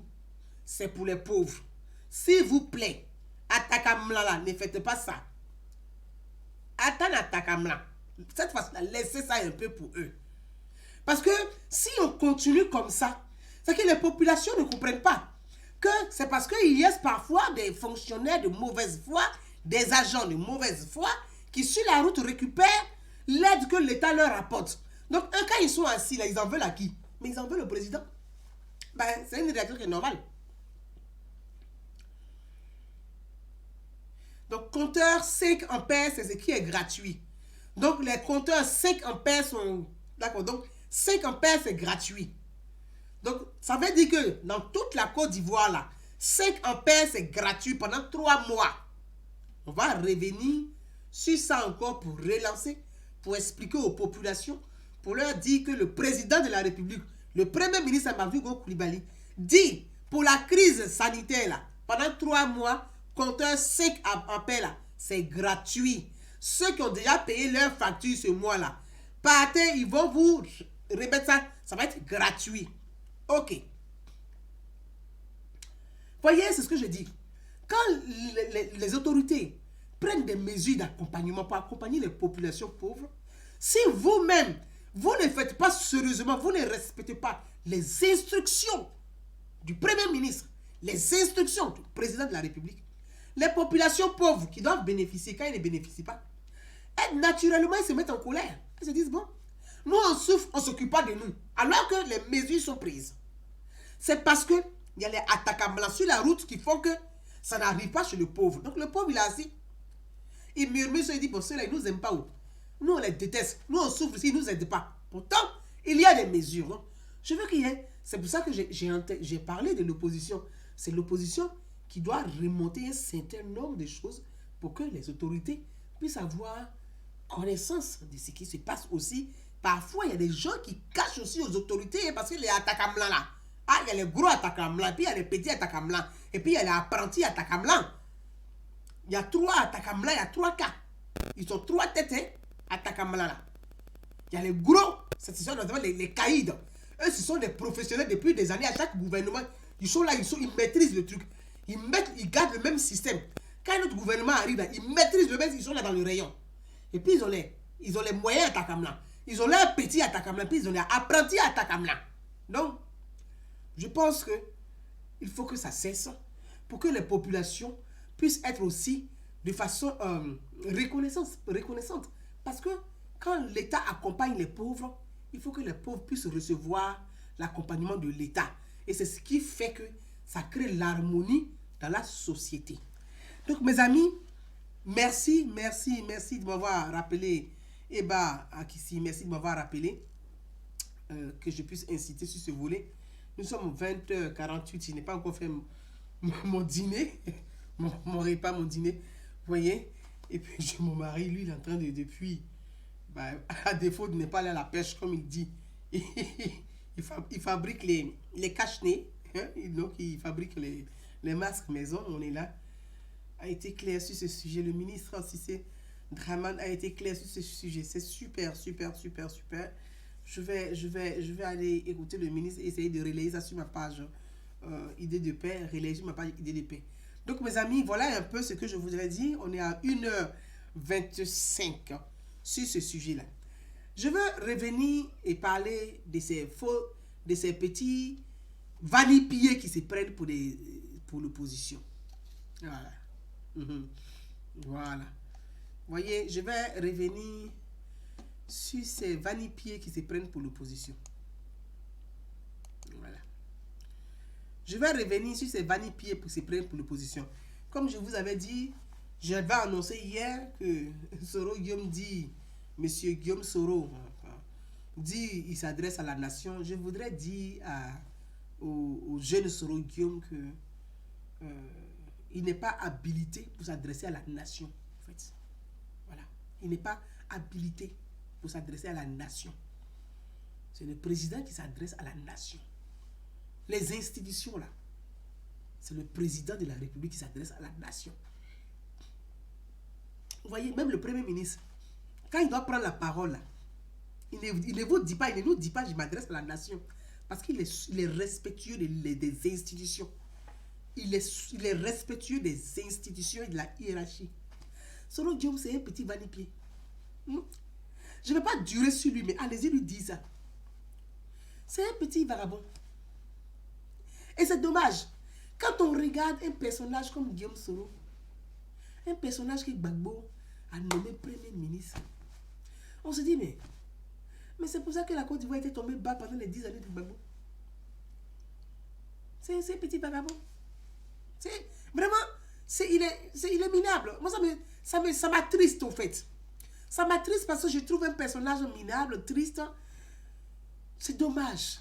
c'est pour les pauvres. S'il vous plaît, Atakamla là, ne faites pas ça. Attends Atakamla. Cette fois-ci, laissez ça un peu pour eux. Parce que si on continue comme ça, c'est que les populations ne comprennent pas que c'est parce qu'il y a parfois des fonctionnaires de mauvaise foi, des agents de mauvaise foi qui sur la route récupèrent l'aide que l'État leur apporte. Donc eux, quand ils sont assis là, ils en veulent à qui? Mais ils en veulent au président. Ben, c'est une réaction qui est normale. Donc compteur 5 ampères, c'est ce qui est gratuit. Donc les compteurs 5 ampères sont... D'accord, donc 5 ampères c'est gratuit. Donc ça veut dire que dans toute la Côte d'Ivoire là, 5 ampères c'est gratuit pendant 3 mois. On va revenir sur ça encore pour relancer, pour expliquer aux populations, pour leur dire que le président de la République, le premier ministre Amadou Coulibaly, dit pour la crise sanitaire là, pendant 3 mois, compteur 5 ampères là, c'est gratuit. Ceux qui ont déjà payé leur facture ce mois-là, partez, ils vont vous remettre ça, ça va être gratuit. Ok. Voyez, c'est ce que je dis. Quand les autorités prennent des mesures d'accompagnement pour accompagner les populations pauvres, si vous-même, vous ne faites pas sérieusement, vous ne respectez pas les instructions du Premier ministre, les instructions du Président de la République, les populations pauvres qui doivent bénéficier, quand ils ne bénéficient pas, naturellement, ils se mettent en colère. Ils se disent, bon, nous on souffre, on ne s'occupe pas de nous, alors que les mesures sont prises. C'est parce qu'il y a les attaquants sur la route qui font que ça n'arrive pas chez le pauvre. Donc le pauvre, il est assis. Il murmure, il dit, bon, ceux-là, ils ne nous aiment pas. Nous, on les déteste. Nous, on souffre, ils ne nous aident pas. Pourtant, il y a des mesures. Donc, je veux qu'il y ait... C'est pour ça que j'ai parlé de l'opposition. C'est l'opposition qui doit remonter un certain nombre de choses pour que les autorités puissent avoir connaissance de ce qui se passe aussi. Parfois, il y a des gens qui cachent aussi aux autorités parce que les attaquants là, ah, il y a les gros attaquants blancs, puis il y a les petits attaquants blancs, et puis il y a les apprentis attaquants blancs. Il y a 3 attaquants blancs, il y a 3 cas. Ils sont 3 têtes, hein, attaquants blancs là. Il y a les gros, ce sont notamment les caïds. Eux, ce sont des professionnels depuis des années à chaque gouvernement. Ils sont là, ils maîtrisent le truc. Ils gardent le même système. Quand notre gouvernement arrive là, ils maîtrisent le même, ils sont là dans le rayon. Et puis ils ont les moyens attaquants blancs. Ils ont leurs petits attaquants blancs, puis ils ont les apprentis attaquants blancs. Donc, Je pense que il faut que ça cesse pour que les populations puissent être aussi de façon reconnaissante. Parce que quand l'État accompagne les pauvres, il faut que les pauvres puissent recevoir l'accompagnement de l'État. Et c'est ce qui fait que ça crée l'harmonie dans la société. Donc mes amis, merci de m'avoir rappelé, Eba Akissi, merci de m'avoir rappelé que je puisse inciter sur ce volet. Nous sommes 20h48, je n'ai pas encore fait mon dîner, mon repas, mon dîner, vous voyez. Et puis j'ai mon mari, lui, il est en train de, depuis, bah, à défaut de ne pas aller à la pêche, comme il dit, il fabrique les cache-nez, hein, donc il fabrique les masques maison, on est là. A été clair sur ce sujet, le ministre Cissé Draman a été clair sur ce sujet, c'est super. Je vais aller écouter le ministre et essayer de relayer ça sur ma page Idée de paix, relayer sur ma page Idée de paix. Donc mes amis, voilà un peu ce que je voudrais dire. On est à 1h25 sur ce sujet-là. Je veux revenir et parler de ces petits vanipillés qui se prennent pour l'opposition. Voilà. Voilà. Vous voyez, je vais revenir sur ces vanipiers qui se prennent pour l'opposition. Voilà. Je vais revenir sur ces vanipiers qui se prennent pour l'opposition. Comme je vous avais dit, j'avais annoncé hier que Soro Guillaume dit, Monsieur Guillaume Soro dit, il s'adresse à la nation. Je voudrais dire au jeune Soro Guillaume que il n'est pas habilité pour s'adresser à la nation. En fait. Voilà. Il n'est pas habilité pour s'adresser à la nation. C'est le président qui s'adresse à la nation. Les institutions, là, c'est le président de la République qui s'adresse à la nation. Vous voyez, même le Premier ministre, quand il doit prendre la parole, là, il ne vous dit pas, il ne nous dit pas, je m'adresse à la nation. Parce qu'il est respectueux des institutions. Il est respectueux des institutions et de la hiérarchie. Soro Guillaume, c'est un petit vanipier. Je ne vais pas durer sur lui, mais allez-y lui dire ça. C'est un petit vagabond. Et c'est dommage. Quand on regarde un personnage comme Guillaume Soro, un personnage que Gbagbo a nommé Premier ministre, on se dit, mais c'est pour ça que la Côte d'Ivoire était tombée bas pendant les 10 années de Gbagbo. C'est un petit vagabond. Vraiment, il est minable. Moi, ça m'attriste, en fait. Ça m'attriste parce que je trouve un personnage minable, triste. C'est dommage.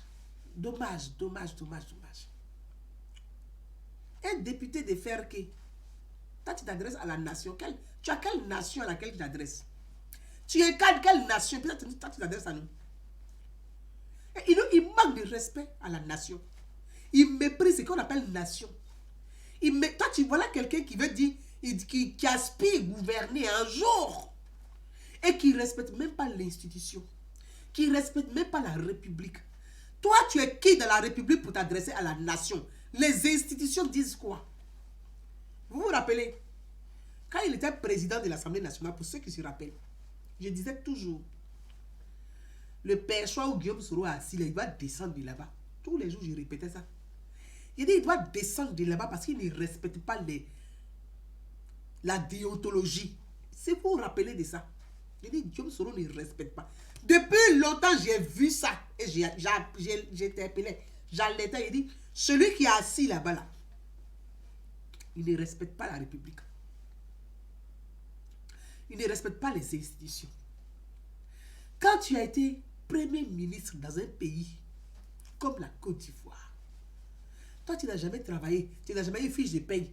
Dommage. Un député de Ferké, toi, tu t'adresses à la nation. Tu as quelle nation à laquelle tu t'adresses? Tu incarnes quelle nation? Peut-être que toi, tu t'adresses à nous. Et il manque de respect à la nation. Il méprise ce qu'on appelle nation. Toi, tu vois là quelqu'un qui veut dire, qui aspire gouverner un jour et qui ne respecte même pas l'institution, qui ne respecte même pas la République. Toi, tu es qui dans la République pour t'adresser à la nation? Les institutions disent quoi? Vous vous rappelez, quand il était président de l'Assemblée nationale, pour ceux qui se rappellent, je disais toujours, le perchoir où Guillaume Soro a assis, il doit descendre de là-bas. Tous les jours, je répétais ça. Il dit, il doit descendre de là-bas parce qu'il ne respecte pas la déontologie. Si vous vous rappelez de ça, il dit, Guillaume Soro ne respecte pas. Depuis longtemps, j'ai vu ça et j'ai interpellé. J'alertais, il dit, celui qui est assis là-bas, là, il ne respecte pas la République. Il ne respecte pas les institutions. Quand tu as été Premier ministre dans un pays comme la Côte d'Ivoire, toi, tu n'as jamais travaillé, tu n'as jamais eu fiche de paye.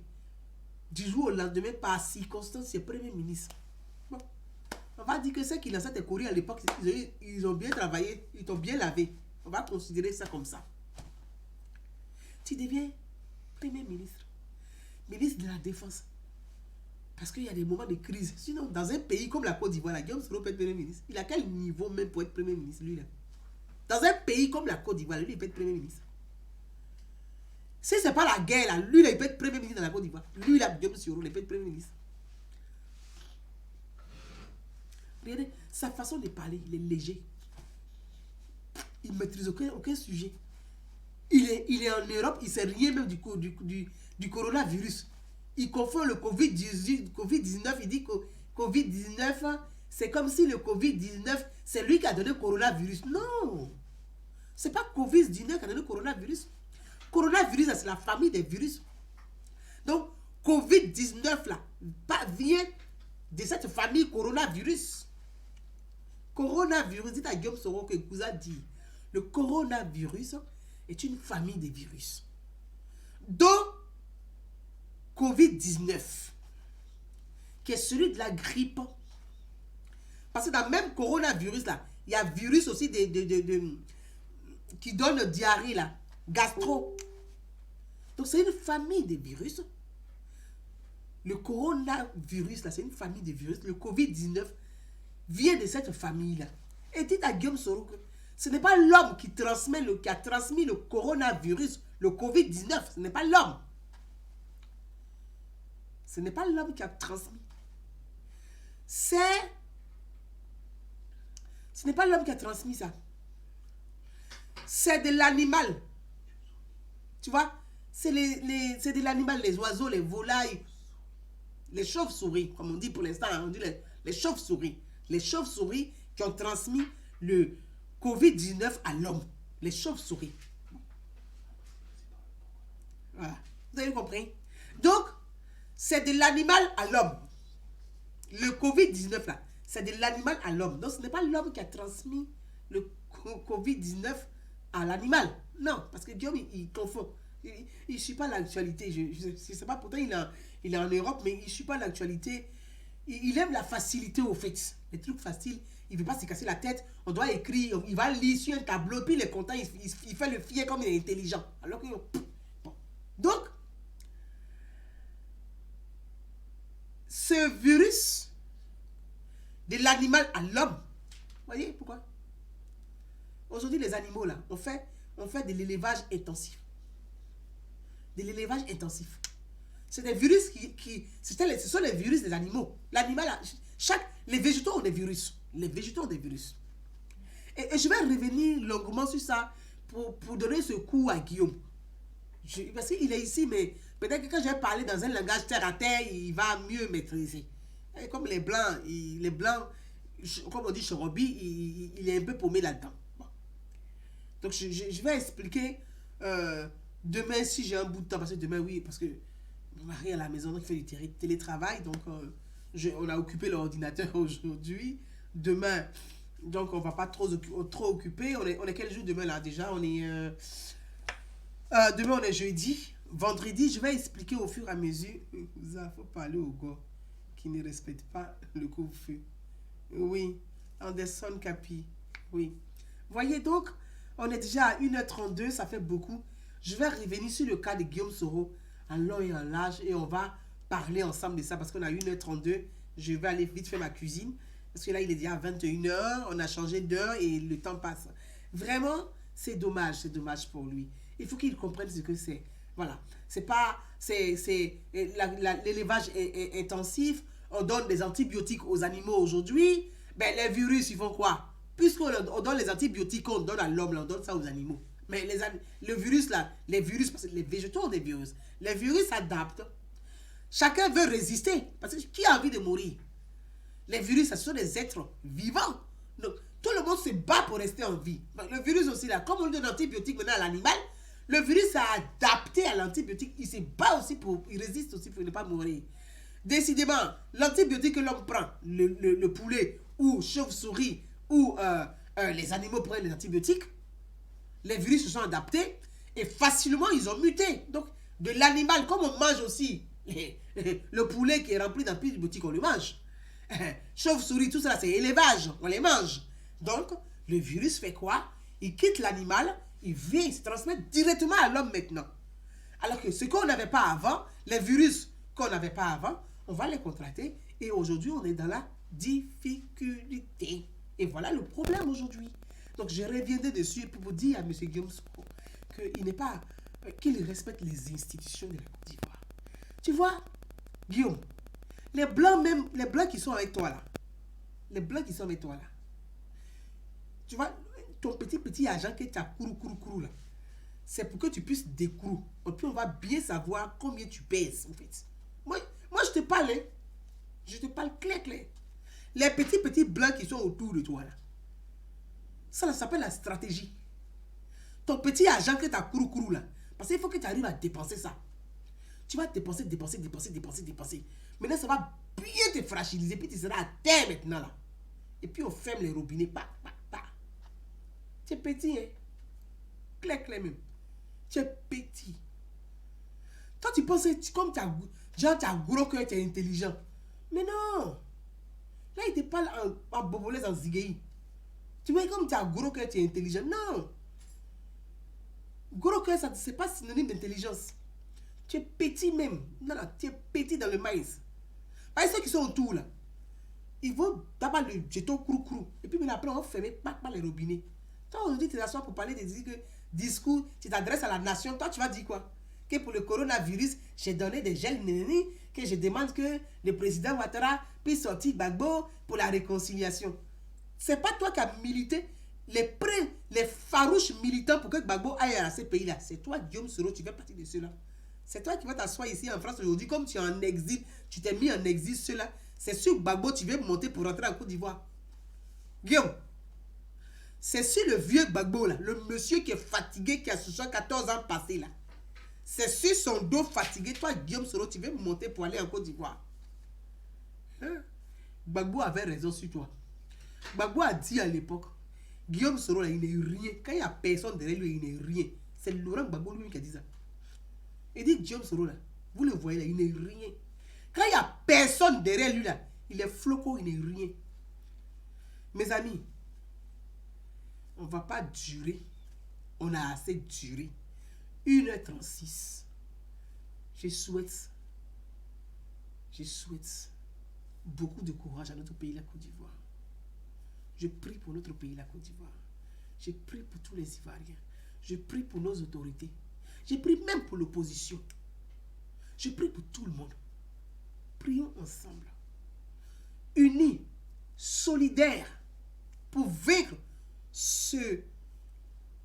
Du jour au lendemain, par circonstance, tu es Premier ministre. Bon, on va dire que ceux qui lançaient tes courriers à l'époque, ils ont bien travaillé, ils t'ont bien lavé. On va considérer ça comme ça. Tu deviens Premier ministre, ministre de la Défense. Parce qu'il y a des moments de crise. Sinon, dans un pays comme la Côte d'Ivoire, Guillaume Soro peut être Premier ministre. Il a quel niveau même pour être Premier ministre, lui là? Dans un pays comme la Côte d'Ivoire, lui, il peut être Premier ministre. Si ce n'est pas la guerre, là, lui, là, il peut être Premier ministre dans la Côte d'Ivoire. Lui, là, Guillaume Soro, il peut être Premier ministre. Regardez, sa façon de parler, il est léger. Il ne maîtrise aucun sujet. il est en Europe, il ne sait rien même du coronavirus. Il confond le Covid-19, il dit que Covid-19, c'est comme si le Covid-19, c'est lui qui a donné le coronavirus. Non, c'est pas Covid-19 qui a donné le coronavirus. Coronavirus, c'est la famille des virus. Donc, Covid-19, là, vient de cette famille coronavirus. Coronavirus, dites à Guillaume Soro que vous a dit, le coronavirus est une famille de virus. Donc, Covid-19, qui est celui de la grippe. Parce que dans le même coronavirus, là, il y a virus aussi qui donne le diarrhée, là, gastro. Donc, c'est une famille de virus. Le coronavirus, là, c'est une famille de virus. Le Covid-19 vient de cette famille-là. Et dites à Guillaume Soro que ce n'est pas l'homme qui a transmis le coronavirus, le Covid-19. Ce n'est pas l'homme. Ce n'est pas l'homme qui a transmis. Ce n'est pas l'homme qui a transmis ça. C'est de l'animal. Tu vois? C'est de l'animal, les oiseaux, les volailles, les chauves-souris, comme on dit pour l'instant, on dit les chauves-souris. Les chauves-souris qui ont transmis le Covid-19 à l'homme. Les chauves-souris. Voilà. Vous avez compris? Donc, c'est de l'animal à l'homme. Le Covid-19, là, c'est de l'animal à l'homme. Donc, ce n'est pas l'homme qui a transmis le Covid-19 à l'animal. Non, parce que Guillaume, il confond. Il ne suit pas l'actualité. Je ne sais pas, pourtant, il est en Europe, mais il ne suit pas l'actualité. Il aime la facilité, au fait. Les trucs faciles, il ne veut pas se casser la tête. On doit écrire, il va lire sur un tableau, puis il est content, il fait le fier comme il est intelligent. Alors que... Bon. Donc, ce virus de l'animal à l'homme, voyez pourquoi? Aujourd'hui, les animaux, là, on fait de l'élevage intensif. De l'élevage intensif. C'est des virus ce sont les virus des animaux. L'animal, les végétaux ont des virus. Les végétaux ont des virus. Et je vais revenir longuement sur ça pour donner ce coup à Guillaume. Parce qu'il est ici, mais peut-être que quand je vais parler dans un langage terre à terre, il va mieux maîtriser. Et comme les blancs, comme on dit Chorobi, il est un peu paumé là-dedans. Bon. Donc je vais expliquer demain si j'ai un bout de temps, parce que demain, oui, parce que mon mari est à la maison, donc il fait du télétravail, donc on a occupé l'ordinateur aujourd'hui. Demain, donc on ne va pas trop occuper. On est quel jour demain là déjà? Demain on est jeudi. Vendredi, je vais expliquer au fur et à mesure. Il faut parler aux gars qui ne respectent pas le couvre-feu. Oui, Anderson Capi. Oui. Voyez donc, on est déjà à 1h32, ça fait beaucoup. Je vais revenir sur le cas de Guillaume Soro en long et en large et on va parler ensemble de ça parce qu'on a 1h32. Je vais aller vite faire ma cuisine parce que là, il est déjà 21h, on a changé d'heure et le temps passe. Vraiment, c'est dommage pour lui. Il faut qu'il comprenne ce que c'est. Voilà. C'est l'élevage est intensif. On donne des antibiotiques aux animaux aujourd'hui. Ben, les virus, ils font quoi? Puisqu'on donne les antibiotiques, on donne à l'homme, on donne ça aux animaux. Mais le virus, là, parce que les végétaux ont des virus. Les virus s'adaptent. Chacun veut résister. Parce que qui a envie de mourir? Les virus, ce sont des êtres vivants. Donc, tout le monde se bat pour rester en vie. Le virus aussi, là, comme on donne l'antibiotique maintenant à l'animal, le virus s'est adapté à l'antibiotique. Il se bat aussi il résiste aussi pour ne pas mourir. Décidément, l'antibiotique que l'homme prend, le poulet ou chauve-souris ou les animaux prennent les antibiotiques, les virus se sont adaptés et facilement ils ont muté. Donc, de l'animal, comme on mange aussi le poulet qui est rempli d'antibiotiques, on le mange. Chauve-souris, tout ça, c'est élevage, on les mange. Donc, le virus fait quoi? Il quitte l'animal, il vient, il se transmet directement à l'homme maintenant. Alors que ce qu'on n'avait pas avant, les virus qu'on n'avait pas avant, on va les contracter et aujourd'hui, on est dans la difficulté. Et voilà le problème aujourd'hui. Donc, je reviendrai dessus pour vous dire à M. Guillaume Soro qu'il respecte les institutions de la Côte d'Ivoire. Tu vois, Guillaume, les blancs qui sont avec toi là, tu vois, ton petit agent qui est à courou là, c'est pour que tu puisses décroûter. Et puis on va bien savoir combien tu pèses, en fait. Moi je te parle, hein. Je te parle clair. Les petits blancs qui sont autour de toi, là. Ça s'appelle la stratégie. Ton petit argent que tu as couru là. Parce qu'il faut que tu arrives à dépenser ça. Tu vas dépenser. Maintenant, ça va bien te fragiliser. Puis tu seras à terre maintenant là. Et puis on ferme les robinets. Tu es petit, hein. Clair même. Tu es petit. Toi, tu penses comme tu as gros cœur, tu es intelligent. Mais non. Là, il te parle en bobolaise, en zigueï. Tu vois, comme tu as gros cœur, tu es intelligent. Non. Gros cœur, c'est pas synonyme d'intelligence. Tu es petit même. Non, tu es petit dans le maïs. Parce que ceux qui sont autour là, ils vont d'abord le jeter au crou. Et puis après, on va fermer pas les robinets. Toi, aujourd'hui, tu t'assois pour parler de discours, tu t'adresses à la nation. Toi, tu vas dire quoi? Que pour le coronavirus, j'ai donné des gels néni, que je demande que le président Ouattara puisse sortir Gbagbo pour la réconciliation. C'est pas toi qui as milité les farouches militants pour que Gbagbo aille à ces pays-là. C'est toi, Guillaume Soro, tu fais partie de ceux-là. C'est toi qui vas t'asseoir ici en France aujourd'hui, comme tu es en exil, tu t'es mis en exil, ceux-là. C'est sur Gbagbo, tu veux monter pour rentrer en Côte d'Ivoire. Guillaume, c'est sur le vieux Gbagbo, là, le monsieur qui est fatigué, qui a 74 ans passé, là. C'est sur son dos fatigué, toi, Guillaume Soro, tu veux monter pour aller en Côte d'Ivoire. Hein? Gbagbo avait raison sur toi. Gbagbo a dit à l'époque, Guillaume Soro, là, il n'est rien. Quand il n'y a personne derrière lui, il n'est rien. C'est Laurent Gbagbo lui qui a dit ça. Il dit Guillaume Soro, là, vous le voyez là, il n'est rien. Quand il n'y a personne derrière lui, là, il est floco, il n'est rien. Mes amis, on ne va pas durer. On a assez duré. 1h36. Je souhaite beaucoup de courage à notre pays, la Côte d'Ivoire. Je prie pour notre pays, la Côte d'Ivoire. Je prie pour tous les Ivoiriens. Je prie pour nos autorités. Je prie même pour l'opposition. Je prie pour tout le monde. Prions ensemble. Unis, solidaires, pour vaincre cet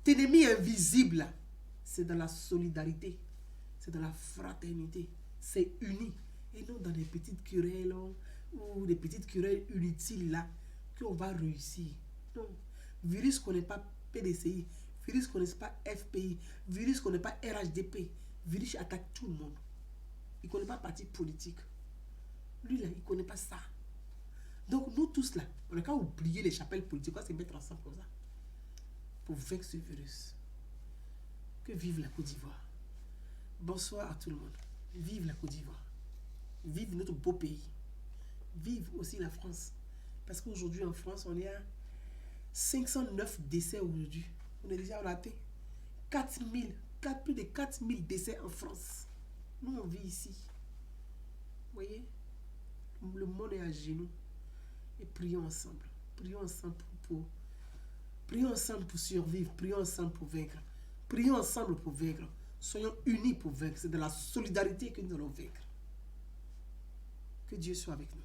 ennemi invisible. C'est dans la solidarité. C'est dans la fraternité. C'est uni. Et non dans des petites querelles ou des petites querelles inutiles là qu'on va réussir. Non. Virus ne connaît pas PDCI. Virus ne connaît pas FPI. Virus ne connaît pas RHDP. Virus attaque tout le monde. Il ne connaît pas parti politique. Lui là, il ne connaît pas ça. Donc nous tous là, on n'a qu'à oublier les chapelles politiques. On va se mettre ensemble comme ça. Pour vaincre ce virus. Que vive la Côte d'Ivoire. Bonsoir à tout le monde. Vive la Côte d'Ivoire. Vive notre beau pays. Vive aussi la France. Parce qu'aujourd'hui en France, on est à 509 décès aujourd'hui. On est déjà raté. Plus de 4000 décès en France. Nous, on vit ici. Vous voyez? Le monde est à genoux. Et prions ensemble. Prions ensemble prions ensemble pour survivre. Prions ensemble pour vaincre. Prions ensemble pour vaincre. Soyons unis pour vaincre. C'est de la solidarité que nous allons vaincre. Que Dieu soit avec nous.